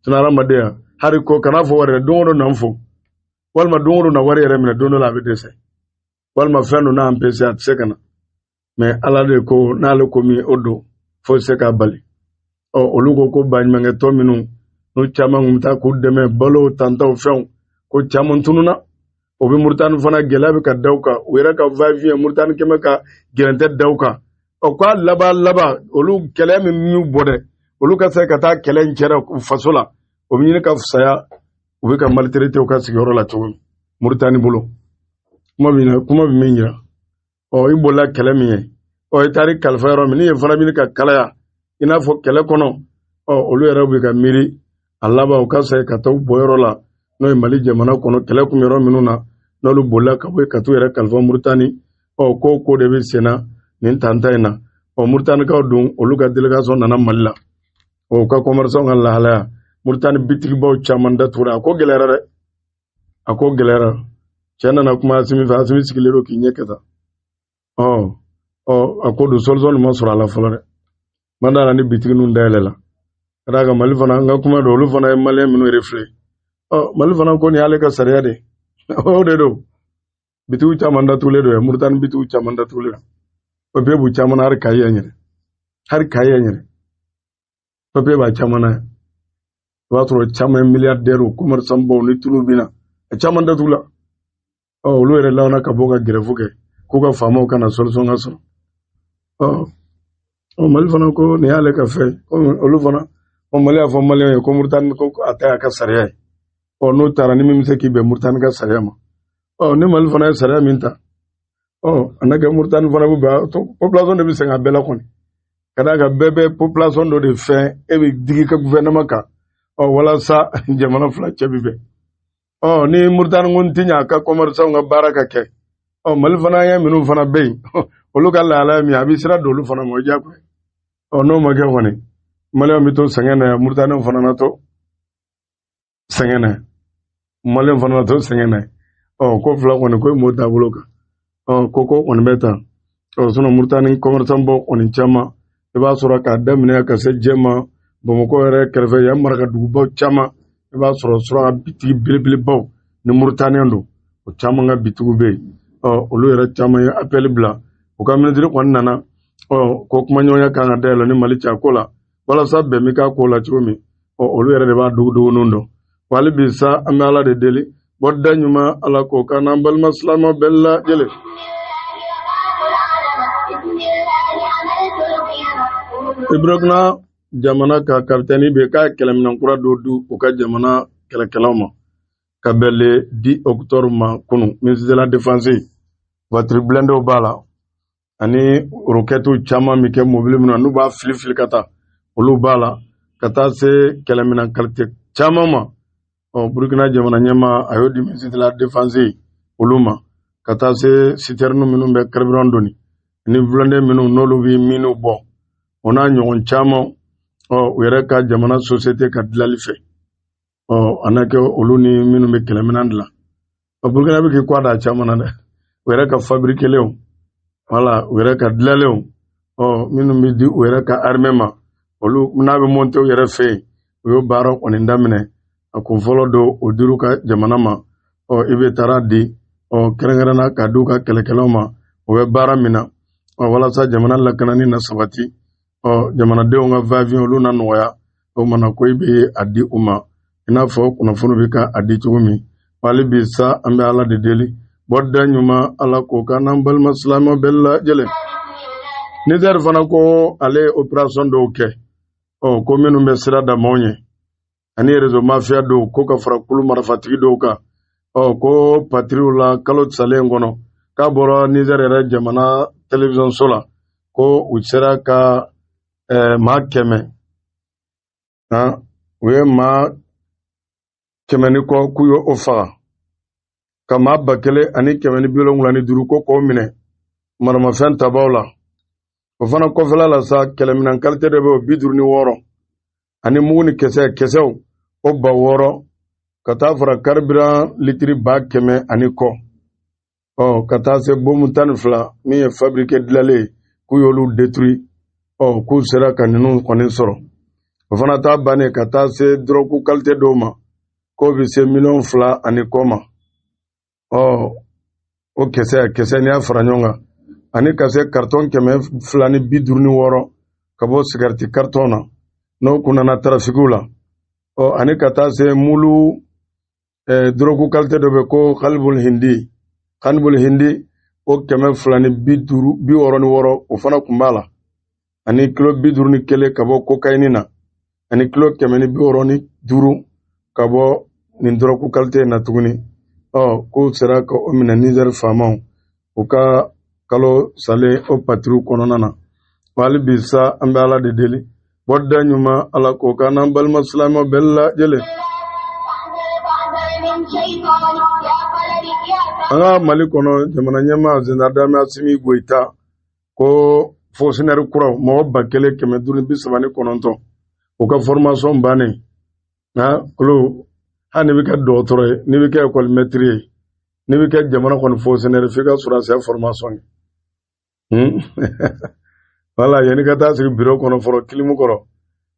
sinɔn hadamadenya hali ko kana fɔ wari don o don na n fɔ walima don o don na wari yɛrɛ minɛ don dɔ la a bɛ dɛsɛ walima fɛn dɔ n'a empêché a tɛ se ka na mais Ala de ko n'ale ko min o don fo se k'a bali olu ko baɲumankɛtɔ minnu n'u caman kun bɛ taa k'u dɛmɛ balo tantaw fɛnw ko caman tununa o bɛ Muritani fana gɛlɛya bɛ ka da u kan u yɛrɛ ka va-et-vient Muritani kɛmɛ ka gɛrɛntɛ da u kan k'a laban olu kɛlɛ min y'u bɔ dɛ olu ka se ka taa kɛlɛ in cɛra u faso la o bɛ ɲini ka fisaya u bɛ ka maltraité u ka sigiyɔrɔ la cogo min Muritani bolo kuma bɛ min yira i bolila kɛlɛ min ye i taara kalifa yɔrɔ min n'i ye fana ɲini ka kalaya i n'a fɔ kɛlɛ kɔnɔ olu yɛrɛ bɛ ka miiri a laban u ka se ka taa u bɔ yɔrɔ la n'o ye Mali jamana kɔnɔ kɛlɛ kun yɔrɔ minnu na n'olu bolila ka bɔ yen ka t'u yɛrɛ kalifa Muritani ko de bɛ senna nin tanta in na Muritanikaw dun olu ka délégation nana Mali la u ka commerçants ka lahalaya Muritani bitigibaw caman datugura a ko gɛlɛyara cɛ nana kuma Asimi fɛ Asimi sigilen don k'i ɲɛ kɛ tan a ko don solution ma sɔrɔ a la fɔlɔ dɛ man d'a la ni bitigi ninnu dayɛlɛla ka d'a kan Mali fana an ka kuma don olu fana ye Maliyɛn minnu refilé Mali fana ko nin y'ale ka sariya de o de don bitigiw caman datugulen don Muritani bitigiw caman datugulen don papier b'u caman na hari kaye yan yɛrɛ papier b'a caman na o b'a sɔrɔ caman ye milliardaires commerçants baw ni tulu bina a caman datugula olu yɛrɛ lawna ka bɔ ka grève kɛ k'u ka faamaw kana solution ka sɔrɔ Mali fana ko nin y'ale ka fɛn olu fana Mali y'a fɔ Maliyɛn ye ko Muritani ko a ta y'a ka sariya ye n'o taara ni min bɛ se k'i bɛn Muritani ka sariya ma ni Mali fana ye sariya min ta a na kɛ Muritani fana bɛ bɛn population de bɛ sɛgɛn a bɛɛ la kɔni ka d'a kan bɛɛ bɛ population dɔ de fɛ e bɛ digi ka gouvernement kan walasa jamana fila cɛ bɛ bɛn ni Muritani ko n tɛ ɲɛ a ka commerçants ka baara ka kɛ Mali fana ye minnu fana bɛ yen olu ka lahalaya min a bɛ sira don olu fana ma o diyagoya n'o ma kɛ kɔni Maliyɛn bɛ to sɛgɛn na yan Muritani fana na to sɛgɛn na Maliyɛn fana na to sɛgɛn na ko fila kɔni ko m'o taabolo kan ko kɔni bɛ tan sinon Muritani commerçant bɔ kɔni caman i b'a sɔrɔ k'a daminɛ ka se Jɛma Bamakɔ yɛrɛ kɛrɛfɛ yan maraka dugubaw caman i b'a sɔrɔ suraka bitigi belebelebaw ni Muritaniens don o caman ka bitigiw bɛ yen olu yɛrɛ caman ye appel bila u ka ministre kɔni nana ko kumaɲɔgɔnya kan ka dayɛlɛ ni Mali cɛ ko la walasa bɛn bɛ k'a ko la cogo min olu yɛrɛ de b'a dogodogoninw dɔn wa hali bi sa an bɛ Ala de deli bɔda ɲuman Ala k'o k'an n'an balima silamɛw bɛɛ lajɛlen. Burkina jamana ka kapitɛni bɛ k'a kɛlɛminɛn kura dɔ di u ka jamana kɛlɛkɛlaw ma ka bɛn le 10 octobre ma kunun ministre de la défense voiture blindée b'a la ani roquettes caman mi kɛ mobile min na n'u b'a fili ka taa olu b'a la ka taa se kɛlɛminɛn qualité caman ma Burkina jamana ɲɛmaa a y'o di ministre de la défense olu ma ka taa se citerne minnu bɛ carburant doni ni blindé minnu n'olu bɛ miniw bɔ o n'a ɲɔgɔn caman u yɛrɛ ka jamana société ka dilali fɛ a na kɛ olu ni minnu bɛ kɛlɛminɛn dilan Burkina bɛ k'i kɔ a da caman na dɛ u yɛrɛ ka fabriquelenw voilà u yɛrɛ ka dilanlenw minnu bɛ di u yɛrɛ ka armée ma olu n'a bɛ monter u yɛrɛ fɛ yen u y'o baara kɔni daminɛ a kun fɔlɔ don o dir'u ka jamana ma i bɛ taara di kɛrɛnkɛrɛnna ka di u ka kɛlɛkɛlaw ma u bɛ baara min na walasa jamana lakanani na sabati jamanadenw ka va-et-vient olu na nɔgɔya o mana ko i bɛ a di u ma i n'a fɔ kunnafoni bɛ ka a di cogo min hali bi sa an bɛ ala de deli bɔda ɲuman ala k'o kan n'an balima silamɛw bɛɛ lajɛlen Niger fana ko ale ye opération dɔw kɛ ko minnu bɛ sira damaw ɲɛ ani réseau mafia dɔw ko ka fara kulu marifatigi dɔw kan ko patriw la kalo salen kɔnɔ k'a bɔra Niger yɛrɛ jamana télévision so la ko u sera ka maa 100 u ye maa 100 ni kɔ k'u ye o faga ka maa 1,175 ko k'o minɛ maramafɛn tabaw la o fana kɔfɛla la sa kɛlɛminan qualité de bɛ o 56 ani mugu ni kisɛw o 600 ka taa fara carburant litiri 100 ani kɔ ka taa se bomu 12 min ye fabriqué dilanlen k'u y'olu détruit k'u sera ka ninnu kɔni sɔrɔ o fana taa bannen ka taa se drogue qualité dɔw ma k'o bɛ se 2 millions ani kɔ ma o kisɛ n'i y'a fara ɲɔgɔn kan ani ka se carton 256 ka bɔ cigarette carton na n'o kun nana trafikiw la ani ka taa se mulu drogue qualité dɔ bɛ ko Khalibul Hindi o 266 o fana kun b'a la ani kilo 51 ka bɔ cocaïne na ani kilo 165 ka bɔ nin drogue qualité na tuguni k'u sera ka o minɛ Niger faamaw u ka kalo sale o patriw kɔnɔna na hali bi sa an bɛ ala de deli bɔda ɲuman ala k'o kan n'an balima silamɛw bɛɛ lajɛlen an ka Mali kɔnɔ jamana ɲɛmaa Général d'Armée Assimi Goïta ko fonctionnaire kuraw mɔgɔ 1,539 u ka formation bannen olu hali n'i bɛ kɛ dɔgɔtɔrɔ ye n'i bɛ kɛ école maître ye n'i bɛ kɛ jamana kɔni fonctionnaire f'i ka sɔrɔsiya formation ye wala yanni ka taa sigi bureau kɔnɔ fɔlɔ kilimu kɔrɔ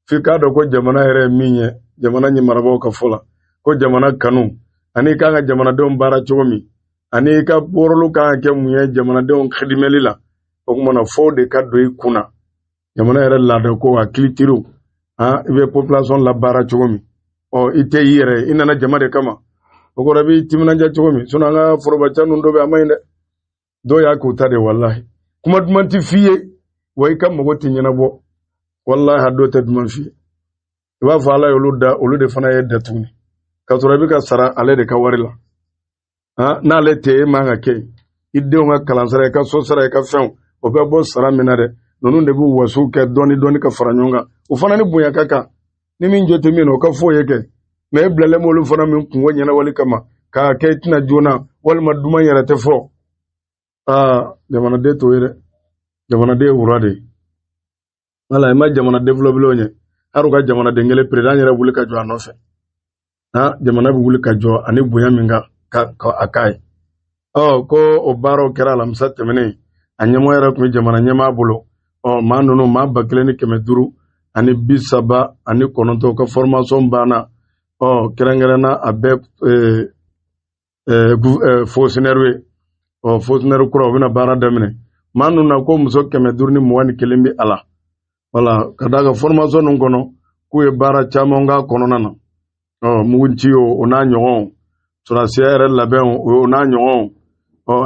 f'i k'a dɔn ko jamana yɛrɛ ye min ye jamana ɲɛmarabagaw ka fɔ la ko jamana kanu ani i kan ka jamanadenw baara cogo min ani i ka wɔrɔlu kan ka kɛ mun ye jamanadenw xidimɛli la o kumana fo de ka don i kunna jamana yɛrɛ laada ko hakili tiriw i bɛ population la baara cogo min i tɛ i yɛrɛ i nana jama de kama o kɔrɔ i b'i timinanja cogo min sinon an ka forobaca ninnu dɔ bɛ a ma ɲi dɛ dɔw y'a k'u ta de wallahi kuma duman ti f'i ye wa i ka mago tɛ ɲɛnabɔ wallahi a dɔw tɛ duman f'i ye i b'a fɔ ala ye olu de fana ye dɛ tuguni ka sɔrɔ i bɛ ka sara ale de ka wari la n'ale tɛ e man ka kɛ i denw ka kalansara i ka so sara i ka fɛnw o bɛ bɔ sara min na dɛ ninnu de b'u wasiw kɛ dɔɔni ka fara ɲɔgɔn kan o fana ni bonya ka kan ni min jo tɛ min na o ka foyi ye kɛ mɛ e bilalen b'olu fana min kungo ɲɛnawali kama k'a kɛ i tɛna joona walima duman yɛrɛ tɛ fɔ jamanaden t'o ye dɛ jamanaden ye wura de ye wala i ma jamana développelenw ɲɛ hali u ka jamanaden kelen président yɛrɛ wuli ka jɔ a nɔfɛ jamana bɛ wuli ka jɔ ani bonya min a k'a ye ko o baaraw kɛra alamisa tɛmɛnen a ɲɛmɔgɔ yɛrɛ tun bɛ jamana ɲɛmaa bolo maa ninnu maa 1,500 ani 39 ka formation banna kɛrɛnkɛrɛnna a bɛɛ fonctionnaire ye fonctionnaire kura u bɛna baara daminɛ maa ninnu na ko muso 521 bɛ a la wala ka d'a kan formation ninnu kɔnɔ k'u ye baara caman k'a kɔnɔna na mugunci o n'a ɲɔgɔnw sɔrɔsiya yɛrɛ labɛnw o n'a ɲɔgɔnw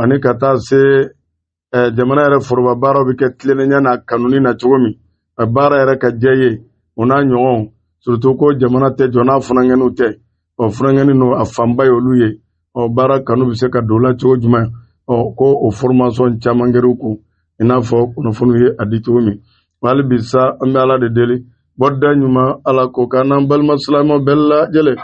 ani ka taa se jamana yɛrɛ foroba baaraw bɛ kɛ tilennenya n'a kanuni na cogo min a baara yɛrɛ ka diya ye o n'a ɲɔgɔnw surtout ko jamana tɛ jɔ n'a funankɛniw tɛ funankɛni no a fanba ye olu ye baara kanu bɛ se ka don o la cogo jumɛn ko o formation caman kɛr'u kun i n'a fɔ kunnafoniw ye a di cogo min hali bi sa an bɛ ala de deli bɔda ɲuman ala k'o kan n'an balima silamɛw bɛɛ lajɛlen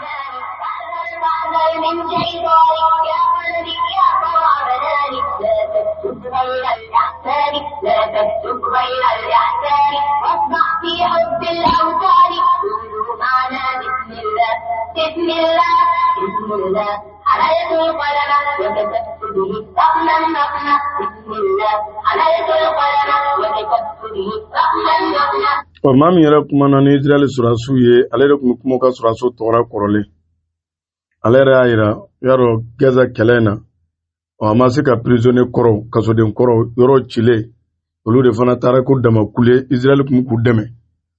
maa min yɛrɛ kumana ni Israel surasiw ye ale de tun bɛ kuma ka surasiw tɔgɔra kɔrɔlen ale yɛrɛ y'a yira y'a dɔn Gaza kɛlɛ in na a ma se ka prisonnier kɔrɔw kasoden kɔrɔw yɔrɔ cilen olu de fana taara ko dama kule Israël kun k'u dɛmɛ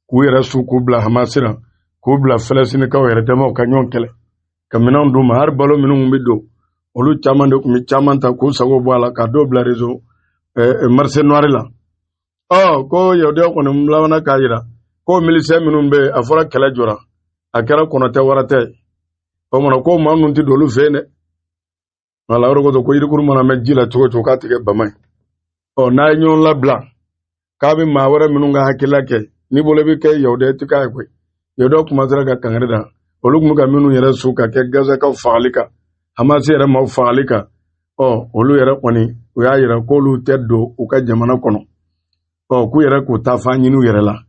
k'u yɛrɛ su k'u bila Hamasira k'u bila Fɛlɛstinikaw yɛrɛ damaw ka ɲɔgɔn kɛlɛ ka minɛnw d'u ma hali balo minnu kun bɛ don olu caman de kun bɛ caman ta k'u sago bɔ a la ka dɔw bila réseau marché noir la ko yahudiya kɔni labanna k'a yira ko milisiyɛn minnu bɛ a fɔra kɛlɛ jɔra a kɛra kɔnɔtɛ wara tɛ o mana ko maa ninnu tɛ don olu fɛ yen dɛ wala o de kosɔn ko yirikuru mana mɛn ji la cogo o cogo k'a tigɛ bama ye n'a ye ɲɔgɔn labila k'a bɛ maa wɛrɛ minnu ka hakilila kɛ n'i bolo bɛ kɛ yahudiya tɛ k'a ye koyi yahudiya kumasera ka kangari da olu tun bɛ ka minnu yɛrɛ su ka kɛ Gazakaw fagali kan Hamasi yɛrɛ maaw fagali kan olu yɛrɛ kɔni u y'a yira k'olu tɛ don u ka jamana kɔnɔ k'u yɛrɛ k'u ta fan ɲini u yɛrɛ la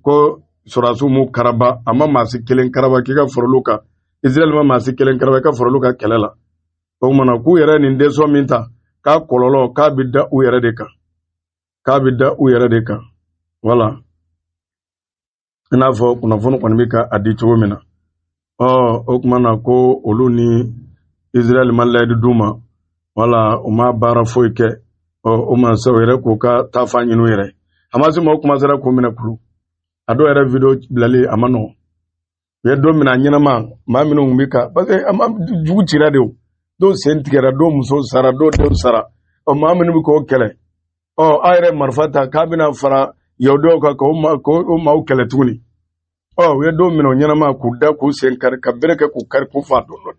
ko sɔrɔdasiw m'u karaba a ma maa si kelen karaba k'i ka fara olu kan Israël ma maa si kelen karaba i ka fara olu ka kɛlɛ la o kumana k'u yɛrɛ nin desɔn min ta k'a kɔlɔlɔ k'a bɛ da u yɛrɛ de kan wala i n'a fɔ kunnafoni kɔni bɛ ka a di cogo min na o kumana ko olu ni Israël ma layidu d'u ma wala u ma baara foyi kɛ o ma se o yɛrɛ k'u ka taa fan ɲini u yɛrɛ Hamasi maaw commencera k'u minɛ kulu a dɔw yɛrɛ video bilali a ma nɔgɔn u ye don min a ɲɛnama maa minnu kun bɛ ka parce que a ma jugu cira de o dɔw sen tigɛra dɔw muso sara dɔw denw sara maa minnu bɛ k'o kɛlɛ a yɛrɛ marifa ta k'a bɛna fara yahudiyaw kan k'o maaw kɛlɛ tuguni u ye don min o ɲɛnama k'u da k'u sen kari ka bere kɛ k'u kari k'u fa dɔɔnin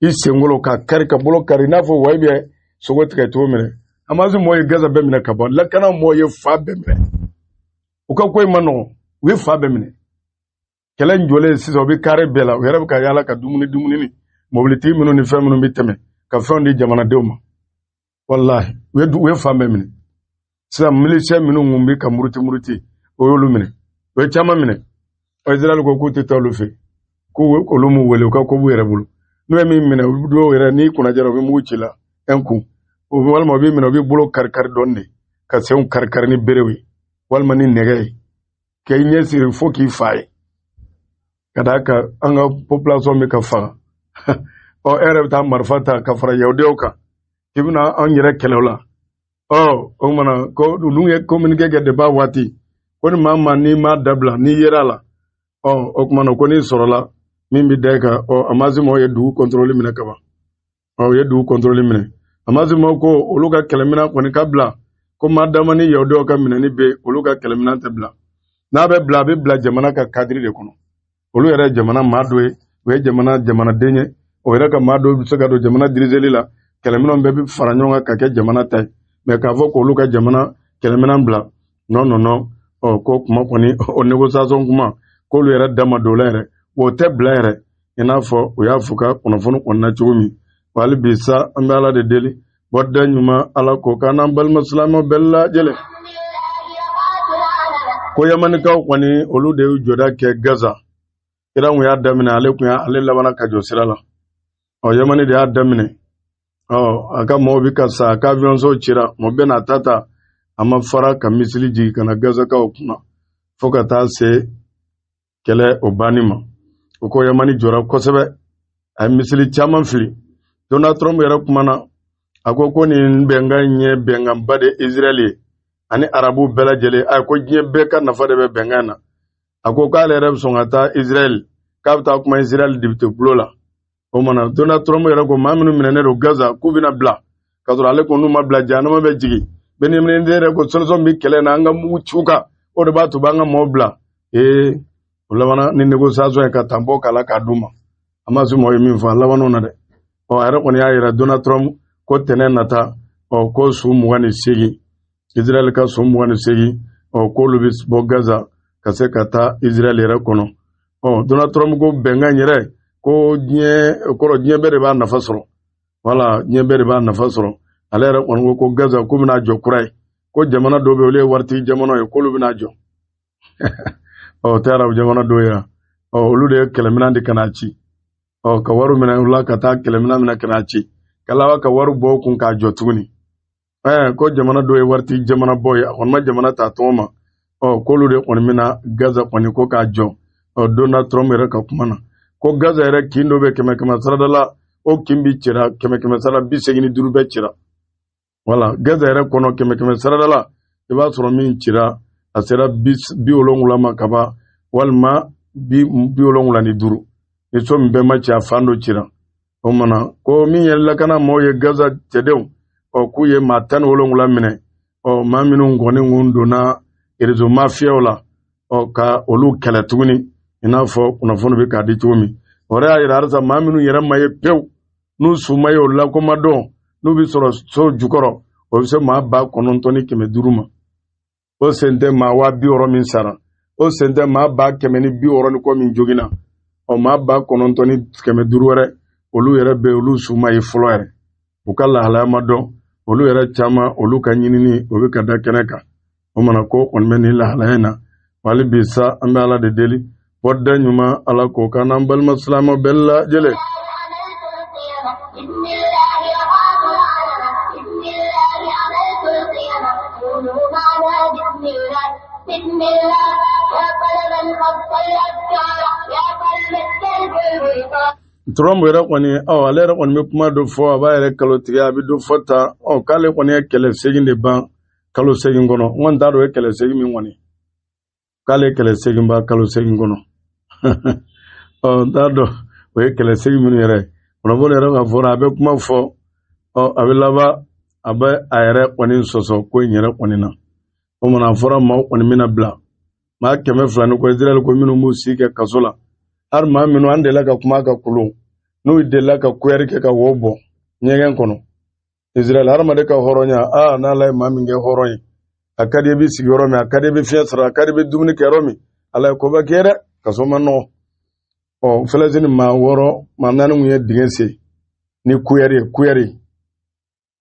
i senkolo ka kari ka bolo kari i n'a fɔ wayi bɛ sogo tigɛ cogo min Hamasi mɔgɔw ye Gaza bɛɛ minɛ ka ban lakana mɔgɔw ye fa bɛɛ minɛ u ka ko in ma nɔgɔn u ye fa bɛɛ minɛ kɛlɛ in jɔlen sisan u bɛ kare bɛɛ la u yɛrɛ bɛ ka yaala ka dumuni ni mobilitigi minnu ni fɛn minnu bɛ tɛmɛ ka fɛnw di jamanadenw ma walahi u ye fan bɛɛ minɛ sisan milisiyɛn minnu kun bɛ ka muruti o y'olu minɛ u ye caman minɛ Israël ko k'u tɛ taa olu fɛ k'olu m'u wele u ka ko b'u yɛrɛ bolo n'u ye min minɛ u dɔw yɛrɛ n'i kunna jara u bɛ mugu ci la kun walima u bɛ minɛ u bɛ bolo kari dɔɔnin de ka senw kari ni berew ye walima ni nɛgɛ ye k'i ɲɛsiri fo k'i fa ye ka d'a kan an ka population bɛ ka faga e yɛrɛ bɛ taa marifa ta ka fara yahudiyaw kan k'i bɛna an yɛrɛ kɛlɛ o la o kumana ko olu ye communiqué kɛ depuis a waati ko ni maa ma n'i ma dabila n'i yera la o kumana ko n'i sɔrɔla min bɛ da i kan Hamasi mɔgɔw ye dugu contrôle minɛ ka ban u ye dugu contrôle minɛ Hamasi mɔgɔw ko olu ka kɛlɛminɛn kɔni ka bila ko maa dama ni yahudiyaw ka minɛni bɛ olu ka kɛlɛminɛn tɛ bila n'a bɛ bila a bɛ bila jamana ka cadre de kɔnɔ olu yɛrɛ ye jamana maa dɔ ye u ye jamanaden ye o yɛrɛ ka maa dɔ bɛ se ka don jamana dirigeli la kɛlɛminɛnw bɛɛ bɛ fara ɲɔgɔn kan ka kɛ jamana ta ye mais k'a fɔ k'olu ka jamana kɛlɛminɛn bila non ko kuma kɔni o négociation kuma k'olu yɛrɛ dama don o la yɛrɛ o tɛ bila yɛrɛ i n'a fɔ u y'a fɔ ka kunnafoni kɔnɔna cogo min hali bi sa an bɛ Ala de deli bɔda ɲuman Ala k'o k'an n'an balima silamɛw bɛɛ lajɛlen ko yamanikaw kɔni olu de y'u jɔda kɛ Gaza kira kun y'a daminɛ ale labanna ka jɔ sira la yamani de y'a daminɛ a ka mɔgɔw bɛ ka sa a ka avion cira mɔgɔ bɛɛ n'a ta a ma fara ka misili jigin ka na Gazakaw kunna fo ka taa se kɛlɛ o banni ma o ko yamani jɔra kosɛbɛ a ye misili caman fili Donald Trump yɛrɛ kumana a ko nin bɛnkan ye bɛnkanba de Israël ye ani arabu bɛɛ lajɛlen a ko diɲɛ bɛɛ ka nafa de bɛ bɛnkan na a ko k'ale yɛrɛ bɛ sɔn ka taa Israël k'a bɛ taa kuma Israël député bulo la o mana Donald Trump yɛrɛ ko maa minnu minɛnen don Gaza k'u bɛna bila ka sɔrɔ ale ko n'u ma bila jahanama bɛ jigin Benjamin yɛrɛ ko solution bɛ kɛlɛ na an ka mugu ci u kan o de b'a to b'an ka mɔgɔw bila o labanna ni négociation ye ka tanbɔ k'a la k'a d'u ma Hamasi mɔgɔw ye min fɔ a labanna o na dɛ a yɛrɛ kɔni y'a jira Donald Trump ko tɛnɛ nata ko su 28 Israël ka su 28 k'olu bɛ bɔ Gaza ka se ka taa Israël yɛrɛ kɔnɔ Donald Trump ko bɛnkan yɛrɛ ko diɲɛ bɛɛ de b'a nafa sɔrɔ wala diɲɛ bɛɛ de b'a nafa sɔrɔ ale yɛrɛ kɔni ko Gaza k'u bɛna jɔ kura ye ko jamana dɔw bɛ olu ye waritigi jamana ye k'olu bɛna jɔ o tɛ arabu jamana dɔw ye olu de ye kɛlɛminɛn de ka na ci ka wari minɛ u la ka taa kɛlɛminɛn minɛ ka na ci ka laban ka wari bɔ u kun k'a jɔ tuguni ko jamana dɔw ye waritigi jamana bɔ ye a kɔni ma jamana ta tɔgɔ ma k'olu de kɔni bɛna Gaza kɔni ko k'a jɔ Donald Trump yɛrɛ ka kuma na ko Gaza yɛrɛ kin dɔ bɛ 100 sarada la o kin bi cira 100 sarada 85 bɛɛ cira Voilà, Gaza yɛrɛ kɔnɔ kɛmɛ sarada la i b'a sɔrɔ min cira a sera 75 ma kaba walima 75 ni so min bɛɛ ma ci a fan dɔ cira o mana ko min yɛrɛ lakana maaw ye Gaza cɛdenw k'u ye maa 17 minɛ maa minnu gɔni donna réseau mafiyaw la ka olu kɛlɛ tuguni i n'a fɔ kunnafoni bɛ k'a di cogo min o yɛrɛ y'a yira halisa maa minnu yɛrɛ ma ye pewu n'u su ma ye o lakomadɔn n'u bɛ sɔrɔ so jukɔrɔ o bɛ se maa 9,500 ma o sen tɛ maa 60,000 min sara o sen tɛ maa 160,000 ni kɔ min joginna maa 9,500 wɛrɛ olu yɛrɛ bɛ olu su ma ye fɔlɔ yɛrɛ u ka lahalaya ma dɔn olu yɛrɛ caman olu ka ɲinini o bɛ ka da kɛnɛ kan o mana ko kɔni bɛ nin lahalaya in na wali bi sa an bɛ Ala de deli bɔda ɲuman Ala k'o kan n'an balima silamɛw bɛɛ lajɛlen. Trump yɛrɛ kɔni ale yɛrɛ kɔni bɛ kuma dɔ fɔ a b'a yɛrɛ kalotigɛ a bɛ dɔ fɔ ta k'ale kɔni ye kɛlɛ segin de ban kalo segin kɔnɔ n kɔni t'a dɔn o ye kɛlɛ segin min kɔni k'ale ye kɛlɛ segin ban kalo segin kɔnɔ n t'a dɔn o ye kɛlɛ segin minnu yɛrɛ kunnafoni yɛrɛ ka fɔ a bɛ kuma fɔ a bɛ laban a bɛ a yɛrɛ kɔni sɔsɔ ko in yɛrɛ kɔni na o mana a fɔra maaw kɔni bɛna bila maa 200 ni ko Israël ko minnu b'u si kɛ kaso la hali maa minnu an delila ka kuma ka kulun n'u delila ka kuyari kɛ ka wo bɔ ɲɛgɛn kɔnɔ Israël hadamaden ka hɔrɔnya n'Ala ye maa min kɛ hɔrɔn ye a ka di i bɛ sigi yɔrɔ min a ka di i bɛ fiɲɛ sɔrɔ a ka di i bɛ dumuni kɛ yɔrɔ min Ala ye koba kɛ dɛ kaso ma nɔgɔ Falasini maa 6 maa 4 mun ye dingɛ sen ni kuyari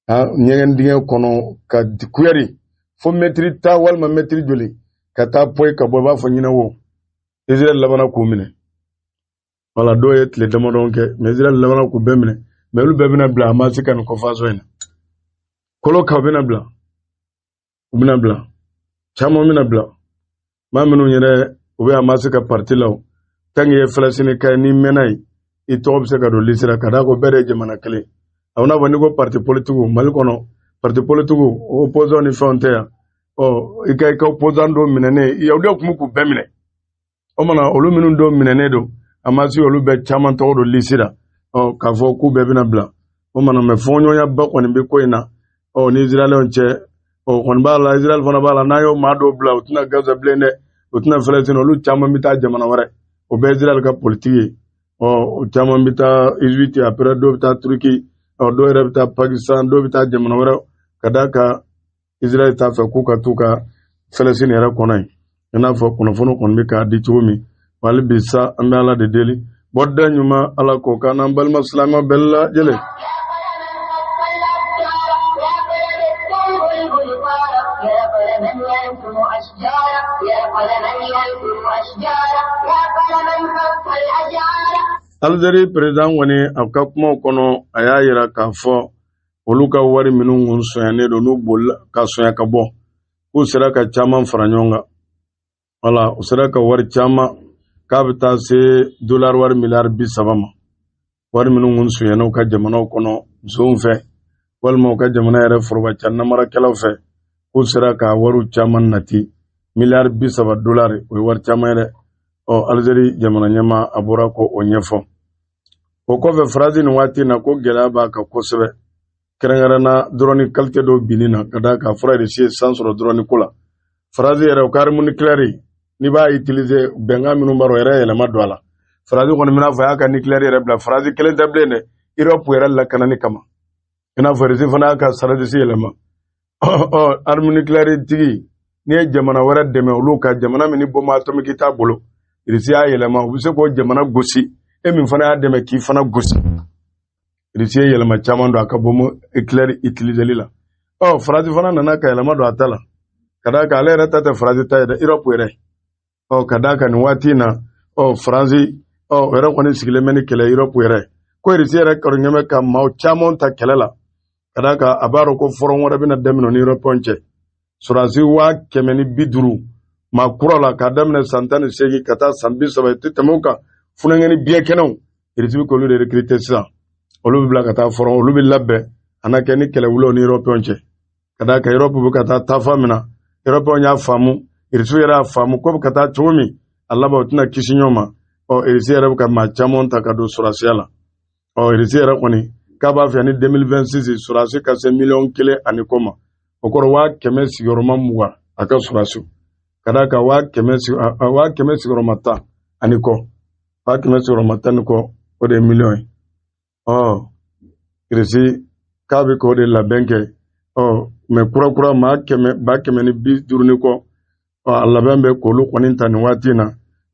ɲɛgɛn dingɛ kɔnɔ ka kuyari fo mètre 10 walima mètre joli ka taa poyi ka bɔ i b'a fɔ ɲinɛ wo Israël labana k'u minɛ wala dɔw ye tile damadɔ kɛ mais Israël labana k'u bɛɛ minɛ mais olu bɛɛ bɛna bila Hamas ka nin kɔfasɔn in na kolo ka bɛna bila u bɛna bila caman bɛna bila maa minnu yɛrɛ u bɛ Hamas ka parti la tant que ye Falasini ka ni mɛnna ye i tɔgɔ bɛ se ka don liste la ka d'a ko bɛɛ de ye jamana kelen a n'a fɔ n'i ko parti politique Mali kɔnɔ parti politique opposant ni fɛnw tɛ yan i ka opposant dɔw minɛnen yahudiyaw tun bɛ k'u bɛɛ minɛ o mana olu minnu dɔw minɛnen don Hamas olu bɛɛ caman tɔgɔ don liste la k'a fɔ k'u bɛɛ bɛna bila o mana mais fɔɲɔgɔnya ba kɔni bɛ ko in na ni Israëlɛnw cɛ kɔni b'a la Israël fana b'a la n'a y'o maa dɔw bila u tɛna Gaza bilen dɛ u tɛna Falasini olu caman bɛ taa jamana wɛrɛ o bɛɛ Israël ka politique ye o caman bɛ taa Egypte après dɔw bɛ taa Turquie dɔw yɛrɛ bɛ taa Pakistan dɔw bɛ taa jamana wɛrɛ ka d'a kan Israël t'a fɛ k'u ka t'u ka Falasini yɛrɛ kɔnɔ yen i n'a fɔ kunnafoni kɔni bɛ k'a di cogo min wali bi sa an bɛ Ala de deli bɔda ɲuman Ala k'o kan n'an balima silamɛw bɛɛ lajɛlen. Algérie président kɔni a ka kumaw kɔnɔ a y'a yira k'a fɔ olu ka wari minnu sɔnyanen don n'u bolila ka sɔnya ka bɔ k'u sera ka caman fara ɲɔgɔn kan wala u sera ka wari caman k'a bɛ taa se $, wari miliyari 30 ma wari minnu sɔnyana u ka jamanaw kɔnɔ musow fɛ walima u ka jamana yɛrɛ forobaca namarakɛlaw fɛ k'u sera ka wariw caman nati miliyari 30 $, o ye wari caman ye dɛ Algérie jamana ɲɛmaa a bɔra ko o ɲɛfɔ o kɔfɛ Faransi nin waati na ko gɛlɛya b'a kan kosɛbɛ kɛrɛnkɛrɛnna drone qualité dɔw binni na ka d'a kan fɔra Russie ye san sɔrɔ drone ko la Faransi yɛrɛ u ka arme nucléaire n'i b'a utiliser bɛnkan minnu b'a rɔ yɛrɛ yɛlɛma don a la Faransi kɔni bɛna fɔ a y'a ka nucléaire yɛrɛ bila Faransi kelen tɛ bilen dɛ Europe yɛrɛ lakanani kama i n'a fɔ Russie fana y'a ka stratégie yɛlɛma arme nucléaire tigi n'i ye jamana wɛrɛ dɛmɛ olu ka jamana min ni bombe atomique t'a bolo Russie y'a yɛlɛma u bɛ se k'o jamana gosi e min fana y'a dɛmɛ k'i fana gosi Russie ye yɛlɛma caman don a ka bombe nucléaire utiliseli la Faransi fana nana ka yɛlɛma don a ta la ka d'a kan ale yɛrɛ ta tɛ Faransi ta ye dɛ Europe yɛrɛ ka d'a kan nin waati in na Faransi yɛrɛ kɔni sigilen bɛ ni kɛlɛ Europe yɛrɛ ko Russie yɛrɛ kɔrɔkɛ bɛ ka maaw caman ta kɛlɛ la ka d'a kan a b'a dɔn ko front wɛrɛ bɛna daminɛ ni Européens cɛ sɔrɔdasi 150,000 maa kura la k'a daminɛ san 18 ka taa san 30 tɛ tɛmɛ o kan funɛnkɛni biɲɛ kɛnɛw Russie bɛ k'olu de recruter sisan olu bɛ bila ka taa front olu bɛ labɛn a na kɛ ni kɛlɛ wulaw ni Européens cɛ kada ka Europe bu ka taa tafa mina Europe nya famu irisi yɛrɛ famu ko ka taa cogo min Allah ba tuna kisi ɲɔma irisi yɛrɛ ka ma caman ta ka don surasiya la irisi yɛrɛ kɔni k'a b'a fɛ ni 2026 surasi ka se 1,000,000 ani kɔ ma o kɔrɔ 100 sigiyɔrɔma 20 a ka surasiw kada ka 100 sigiyɔrɔma 10 ani kɔ 100 sigiyɔrɔma 10 ni kɔ o de ye 1,000,000 ye irisi k'a bɛ k'o de labɛn kɛ mɛ kura maa 150 ni kɔ a labɛn bɛ k'olu kɔni ta nin waati in na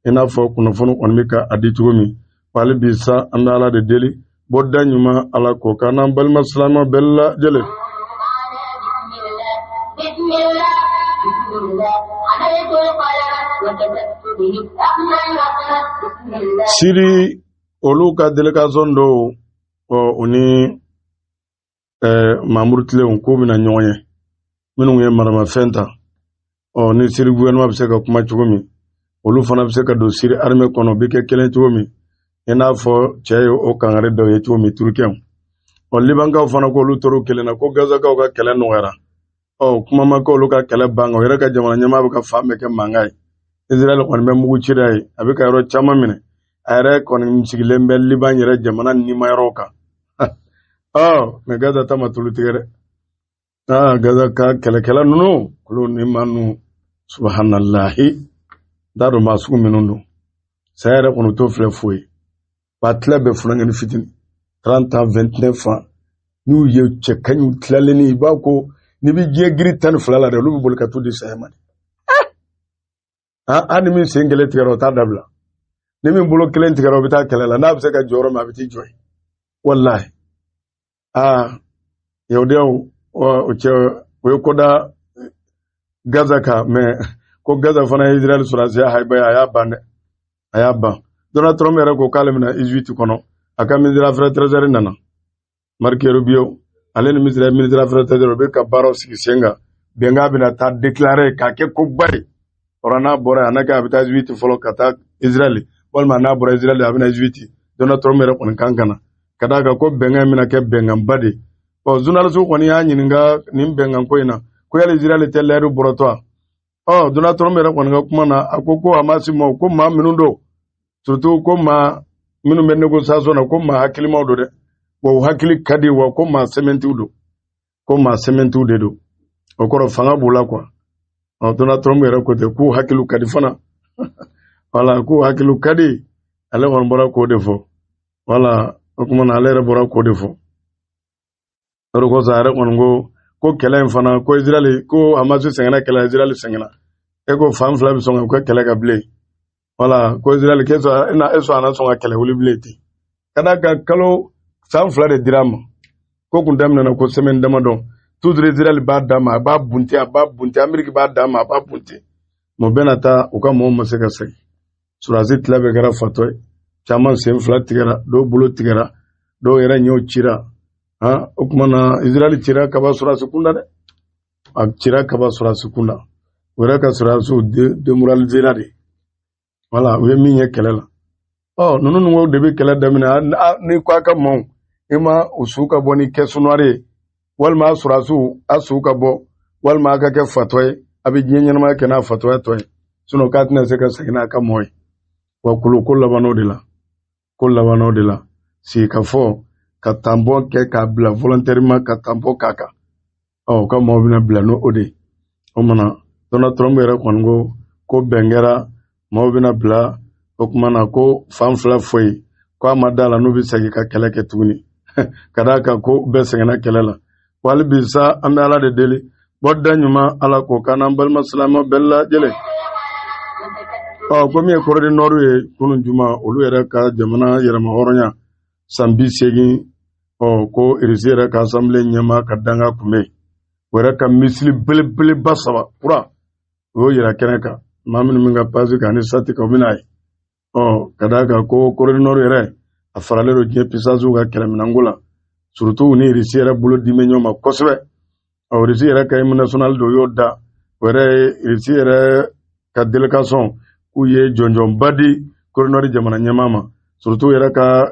i n'a fɔ kunnafoni kɔni bɛ ka a di cogo min hali bi sa an bɛ Ala de deli bɔda ɲuman Ala k'o k'an n'an balima silamɛw bɛɛ lajɛlen. Siri olu ka délégation dɔw u ni Mamour Tilew k'u bɛna ɲɔgɔn ye minnu ye maramafɛn ta ni Siri gouvernement bɛ se ka kuma cogo min olu fana bɛ se ka don Siri armée kɔnɔ o bɛ kɛ kelen cogo min i n'a fɔ cɛ ye o kangari dɔw ye cogo min turukɛnw Libankaw fana ko olu tora kelen na ko Gazakaw ka kɛlɛ nɔgɔyara kuma ma ko olu ka kɛlɛ ban o yɛrɛ ka jamana ɲɛmaa bɛ ka fan bɛɛ kɛ mankan ye Israël kɔni bɛ mugu cira ye a bɛ ka yɔrɔ caman minɛ a yɛrɛ kɔni sigilen bɛ Liban yɛrɛ jamana nimayɔrɔw kan mais Gaza ta ma tulu tigɛ dɛ Gaza ka kɛlɛkɛla ninnu olu ni manu subhanallahi da do maa sugu minnu don saya yɛrɛ kɔni t'o filɛ foyi ba tila bɛ funankɛni fitini 30 ans 29 ans n'u ye cɛ kaɲu tilalen i b'a ko ni bi diɲɛ giri 12 la dɛ olu bɛ boli ka t'u di saya ma ni min sen kelen tigɛra o t'a dabila ni min bolo kelen tigɛra o bɛ taa kɛlɛ la n'a bɛ se ka jɔyɔrɔ min a bɛ t'i jɔ yen wallahi yahudiyaw o cɛ o ye ko da Gaza kan mais ko Gaza fana ye Israël surasiya haiba a y'a ban dɛ a y'a ban Donald Trump yɛrɛ ko k'ale bɛna Egypte kɔnɔ a ka ministre affaires étrangères nana Marc Rubio ale ni ministre affaires étrangères bɛ ka baaraw sigi sen kan bɛnkan bɛna taa déclarer k'a kɛ koba ye n'a bɔra a n'a kɛ a bɛ taa Egypte fɔlɔ ka taa Israël walima n'a bɔra Israël a bɛ na Egypte Donald Trump yɛrɛ kɔni kan kana ka d'a kan ko bɛnkan bɛna kɛ bɛnkanba de journaliste kɔni y'a ɲininka nin bɛnkan ko in na ko yali Israël tɛ lɛri bɔrɔtɔ Donald Trump yɛrɛ kɔni ka kuma na a ko Hamas ma ko maa minnu don surtout ko maa minnu bɛ négociation na ko maa hakilimaw don dɛ wa u hakili ka di wa ko maa sɛmɛntiw de don o kɔrɔ fanga b'u la quoi Donald Trump yɛrɛ ko ten k'u hakiliw ka di fana voilà k'u hakiliw ka di ale kɔni bɔra k'o de fɔ voilà o kuma na ale yɛrɛ bɔra k'o de fɔ o de kosɔn a yɛrɛ kɔni ko kɛlɛ in fana ko Israël ko Hamas sɛgɛnna kɛlɛ Israël sɛgɛnna ko fan fila bɛ sɔn ka kɛlɛ ka bilen voilà ko Israël a na sɔn ka kɛlɛ wuli bilen ten ka d'a kan kalo san 2 de dira ma ko kun daminɛna ko semaine damadɔ toujours Israël b'a d'a ma a b'a bunte Amérique b'a d'a ma a b'a bunte mo bɛɛ na taa u ka mɔgɔw ma se ka segin surasi tila bɛɛ kɛra fatɔ ye caman sen 2 tigɛra dɔw bolo tigɛra dɔw yɛrɛ ɲɛw cira o kuma na Israël cira kaba surasi kunda dɛ a cira kaba surasi kunda o yɛrɛ ka surasiw démoralisera de voilà u ye min ye kɛlɛ la ninnu de bɛ kɛlɛ daminɛ ni ko a ka maaw i ma u su ka bɔ ni caisse noire ye walima a surasiw a su ka bɔ walima a ka kɛ fatɔ ye a bɛ diɲɛ ɲɛnamaya kɛ n'a fatɔya tɔ ye sinon k'a tɛna se ka segin n'a ka mɔɔ ye wa ko labannaw de la sigi ka fɔ ka tampon kɛ k'a bila volontairement ka tampon k'a kan ka mɔgɔw bɛna bila n'o de ye o mana Donald Trump yɛrɛ kɔni ko bɛn kɛra mɔgɔw bɛna bila o kuma na ko fan fila foyi ko a ma d'a la n'u bɛ segin ka kɛlɛ kɛ tuguni ka d'a kan ko bɛɛ sɛgɛnna kɛlɛ la wa hali bi sa an bɛ Ala de deli bɔda ɲuman Ala k'o k'an n'an balima silamɛw bɛɛ lajɛlen ko min ye Corée du Nord ye kunun juma olu yɛrɛ ka jamana yɛrɛma hɔrɔnya san 80 ko Russie yɛrɛ ka assemblée ɲɛmaa ka danga kunbɛn o yɛrɛ ka misili belebeleba 3 kura o y'o yira kɛnɛ kan maa minnu min ka page kan ni sati kan o bɛ n'a ye ka d'a kan ko Corée du Nord yɛrɛ a faralen don diɲɛ puissances ka kɛlɛminɛnko la surtout ni Russie yɛrɛ bolo di bɛ ɲɔgɔn ma kosɛbɛ Russie yɛrɛ ka hymne national dɔ y'o da o yɛrɛ ye Russie yɛrɛ ka délégation k'u ye jɔnjɔnba di Corée du Nord jamana ɲɛmaa ma surtout yɛrɛ ka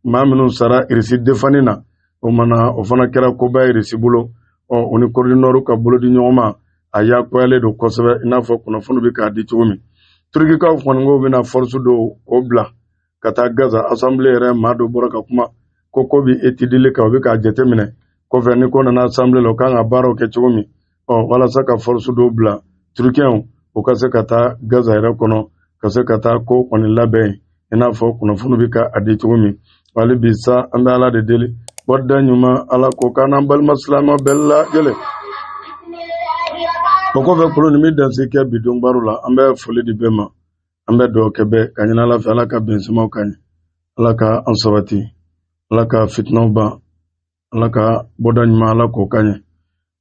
maa minnu sara Russie defani na o fana kɛra koba ye Russie bolo o ni coordinateur ka bolo di ɲɔgɔn ma a yakoyalen don kosɛbɛ i n'a fɔ kunnafoni bɛ k'a di cogo min turkikaw kɔni ko bɛna force do o bila ka taa Gaza assemblée yɛrɛ maa dɔ bɔra ka kuma ko bi étudier ka o bɛ k'a jateminɛ kɔfɛ ni ko nana assemblée la o kan ka baaraw kɛ cogo min walasa ka force do bila turkiyɛnw o ka se ka taa Gaza yɛrɛ kɔnɔ ka se ka taa ko kɔni labɛn i n'a fɔ kunnafoni bɛ ka a di cogo min wali bi sa an bɛ Ala de deli wada ɲuman Ala ko k'an n'an balima silamɛw bɛɛ lajɛlen o kɔfɛ kolo ni mi dansi kɛ bidon baro la an bɛ foli di bɛɛ ma an bɛ dugawu kɛ bɛɛ ka ɲini Ala fɛ Ala ka bɛnsɛmaw ka ɲɛ Ala ka an sabati Ala ka fitnaw ban Ala ka bɔda ɲuman Ala k'o ka ɲɛ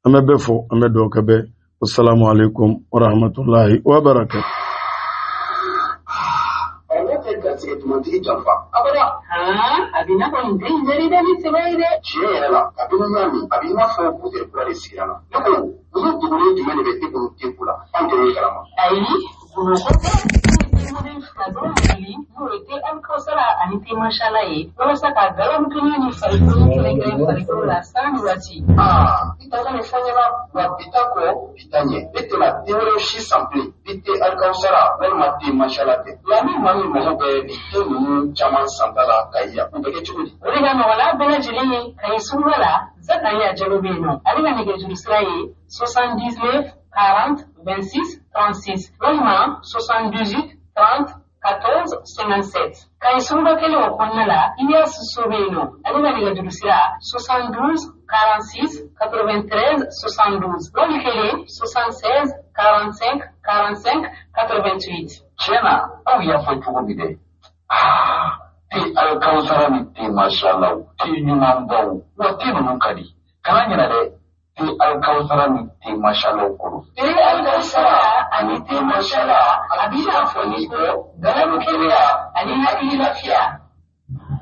an bɛ bɛɛ fɔ an bɛ dugawu kɛ bɛɛ assalamu alaikum wa rahmatullahi wa barakatuh
Tumatigi janfa abada a bɛ n'a fɔ nin tɛ nin jɛri dɛ ni sɛbɛ ye dɛ tiɲɛ yɛrɛ la a bɛ n'a min a bɛ n'a fɔ k'u kura de sigira la ne ko olu dugulen jumɛn de bɛ e bolo teku la an tɛ min kalama ayi bamakɔ fila dɔrɔn mali n'o ye te alikawusara ani te masala ye walasa ka galamukini ni farikolo kɛlɛkɛlɛ farikolo la san ni waati i ta ka nin fɔ ɲɛna wa bi ta kɔ bi ta ɲɛ e tɛna den wɛrɛ si san bilen bi te alikawusara walima te masala tɛ la ni maa min mago bɛ bi te ninnu caman santa la ka yan u bɛ kɛ cogo di o de ka nɔgɔn n'a bɛɛ lajɛlen ye ka ɲi suguba la Zakariya Jalo bɛ yen nɔ ale ka nɛgɛjuru sira ye 79 40 26 36 walima 78 30 14 57 ka ɲi suguba kelen o kɔnɔna la Ilyas So bɛ yen nɔ ale ka nɛgɛjuru sira 72 46 93 72 wali kelen 76 45 45 88 tiɲɛna aw y'a fɔ cogo min dɛ te alikawusara ni te masalaw te ɲumanbaw wa te ninnu ka di kana ɲinɛ dɛ te alikawusara ni te masalaw kɔrɔ te alikawusara ani te masala a b'i n'a fɔ ni ko galamu keleya ani hakili lafiya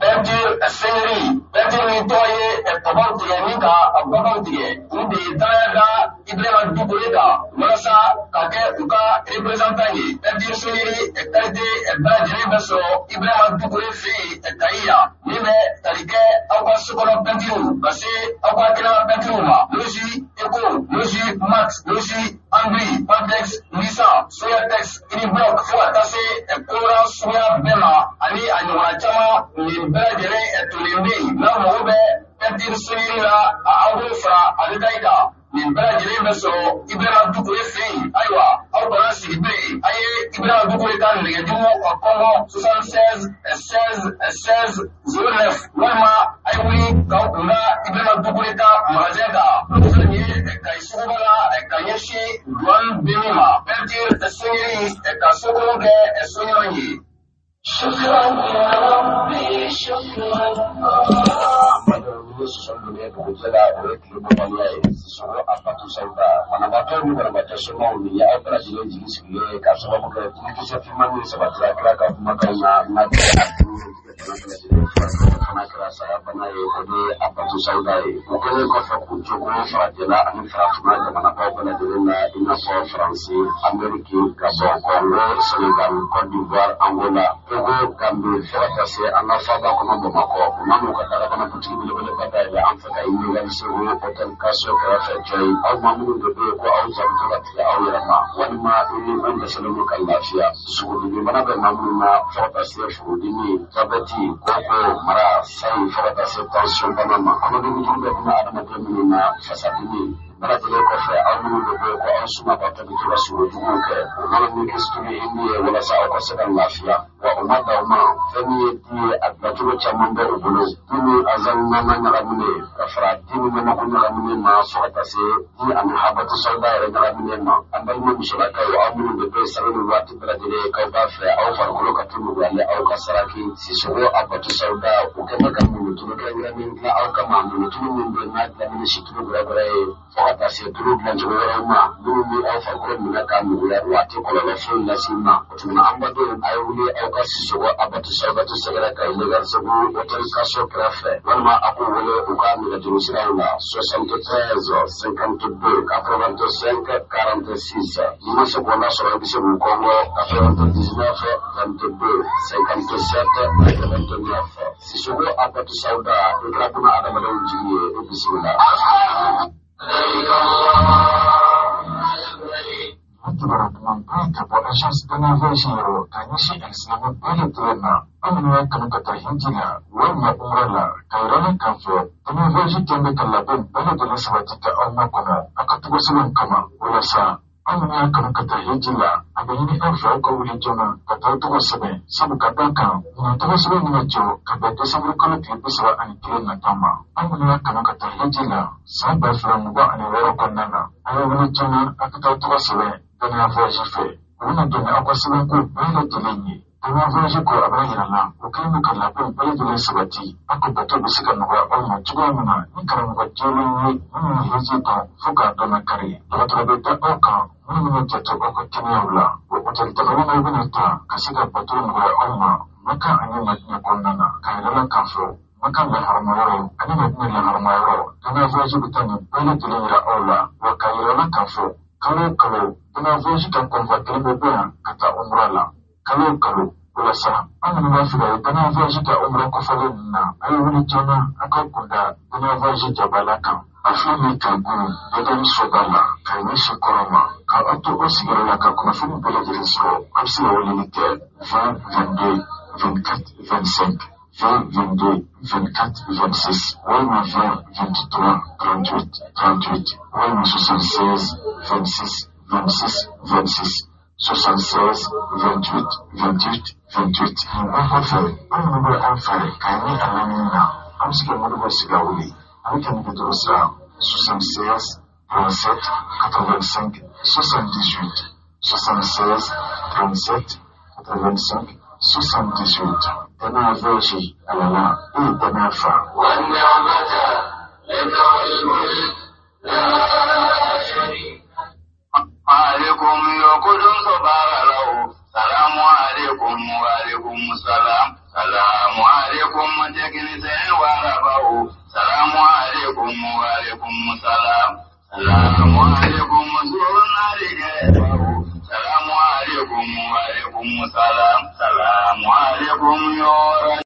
Pɛntiri sɛngɛri pɛntiri min tɔgɔ ye tɔgɔ tigɛ min ka baganw tigɛ u de ye danaya da Ibrahima Dukure kan walasa ka kɛ u ka représentant ye pɛntiri sɛngɛri qualité bɛɛ lajɛlen bɛ sɔrɔ Ibrahima Dukure fɛ yen Kayi yan min bɛ tali kɛ aw ka sokɔnɔ pɛntiriw ka se aw ka kɛnɛma pɛntiriw ma Logi Eco Logi Max Logi Angli Pantex Nissan Soyatex Uniblock fo ka taa se kora suguya bɛɛ ma ani a ɲɔgɔnna caman nin bɛɛ lajɛlen tulen bɛ yen n'a mago bɛ pɛntiri sɛngɛri la aw b'o fara ale ta kan nin bɛɛ lajɛlen bɛ sɔrɔ Ibrahima Dukure fɛ yen ayiwa aw kana sigi bilen a ye Ibrahima Dukure ka nɛgɛjuru kɔngɔ 76 16 16 09 walima a ye wuli k'aw kunna Ibrahima Dukure ka magasin kan o fɛn ye Kayi suguba la ka ɲɛsin douane bɛ min ma pɛntiri sɛngɛri ka sokolon kɛ so ɲuman ye. شكرا يا ربي شكرا sɔsɔlule dugujɛla o ye tile bɔbaliya ye sɔrɔ a bato sawuda banabaatɔ ni banabaatɔ somaw ni aw bɛɛ lajɛlen jigi sigilen ka sababu kɛ kumikisɛ finman min sabatira kira ka kumakanw na n'a bɛ fana kɛra saya bana ye o de ye a bato sawuda ye o kɛlen kɔfɛ k'u jogo farajɛla ani farafinna jamanabaw bɛɛ lajɛlen na i n'a fɔ faransi ameriki gabɔn kɔngo senegal cote d'ivoire angola togo gambe fo ka taa se an ka faaba kɔnɔ bamakɔ u ma n'u ka dagabana butigi belebeleba dayɛlɛ an fɛ ka ɲininkali segu hôtel kaso kɛrɛfɛ jɔyi aw ma minnu de bɛ yen ko aw jamu to ka tigɛ aw yɛrɛ ma walima i ni an dɛsɛlen don ka lafiya sugudimibana bɛ maa minnu na fo ka taa se furudimi jabɛti koko mara sayi fo ka taa se tansiyɔn bana ma kɔnɔdimi jugu bɛ buna adamaden minnu na fasadimi bɛɛ lajɛlen kɔfɛ aw minnu de bɛ yen ko aw sumabatɔ bɛ to ka sugujuguw kɛ o mana min kɛ sutigi ye min ye walasa aw ka se ka lafiya wa o ma d'aw ma fɛn min ye di ye a dilancogo caman bɛ u bolo dimi azalnama ɲagaminen ka fara dimi ɲamako ɲagaminen ma fo ka taa se di ani habatu sawuda yɛrɛ ɲagaminen ma an balima musolakaw aw minnu de bɛ sanni ni waati bɛɛ lajɛlen k'aw b'a fɛ aw farikolo ka to nɔgɔyali aw ka saraki sisogo abatu sawuda o kɛ bɛ ka munutulu kɛrɛnkɛrɛnnen dilan aw kama munutulu min bɛ n'a dilanni ni situlu gɛrɛgɛrɛ ye fo ka taa se tulu dilancogo wɛrɛw ma minnu bɛ aw farikolo minɛ ka nuguya wa a tɛ kɔlɔlɔ foyi lase i ma o tuma an badenw a ye wuli aw ka sisogo abatu sawudatu sɛgɛrɛ ka illegal segu hôtel kaso kɛrɛfɛ walima a k'u wele u ka nɛgɛjuru siraw la 73 52 85 46 n'i ma se k'o lasɔrɔ i bɛ se k'u kɔngɔ 99 22 57 89 sisogo abatu sawuda i kɛra buna adamadenw jigi ye i bisimila
Kabo agence de navigation yɔrɔ ka ɲɛsin alisilamɛ bɛɛ lajɛlen ma an minnu y'a kanu ka taa hiji la walima umra la ka yir'a la k'a fɔ navigation kɛlen bɛ ka labɛn bɛɛ lajɛlen sabati ka aw makɔnɔ a ka tɔgɔ sɛbɛn kama walasa an minnu y'a kanu ka taa hiji la a bɛ ɲini aw fɛ aw ka wuli joona ka taa tɔgɔ sɛbɛn sabu ka d'a kan nin tɔgɔ sɛbɛn min bɛ jɔ ka bɛn desanburu kalo tile 31 nata ma an minnu y'a kanu ka taa hiji la san 2026 kɔnɔna na a ye wuli joona a ka taa tɔgɔ sɛbɛn dɔnniya voyage fɛ u bɛna dɛmɛ aw ka sɛbɛnko bɛɛ lajɛlen ye dɔnniya voyage ko a b'a yira la o kɛlen don ka labɛn bɛɛ lajɛlen sabati a ko bato bɛ se ka nɔgɔya aw ma cogoya min na ni karamɔgɔ jɛlen ye minnu ye hiji dɔn fo k'a dɔn kari dɔgɔtɔrɔ bɛ da aw kan minnu bɛna jato aw ka kɛnɛyaw la o hôtel tagalen bɛna ta ka se ka bato nɔgɔya aw ma Maka ani Madina kɔnɔna na ka yira la k'a fɔ Maka laharamayɔrɔ ani Madina laharamayɔrɔ dɔnniya voyage bɛ taa nin bɛɛ lajɛlen yira aw la wa ka yira la k'a fɔ kalo kalo dɔnniya voyage ka kɔnfa kelen bɛ bɔ yan ka taa umra la kalo kalo walasa an minnu b'a fɛ ka ye dɔnniya voyage ka umra kɔfɛlen ninnu na a ye wuli joona a ka kunda dɔnniya voyage jabala kan a filɛ nin ka gun dɔdɔni sɔda la ka ɲɛsin kɔrɔ ma ka aw to aw sigiyɔrɔ la ka kunnafoni bɛɛ lajɛlen sɔrɔ a bɛ se ka weleli kɛ 20 22 24 25 20 22 24 26 walima 20 23 38 38 walima 76 26 26 26 76 28 28 28 an kɔfɛ an minnu bɛ an fɛ ka ɲɛ a lamini na an bɛ se ka minnu bɛ se ka wuli a bɛ kɛ nɛgɛjuru sira 76 37 85 78 76 37 85 78 dana voyage alala dana fa
alaikum yokudum sobaralau salamu alaikum wa alaikum salam salamu alaikum tekini sen warabau salamu alaikum wa alaikum salam salamu alaikum sunarigau salamu alaikum wa alaikum salam salamu alaikum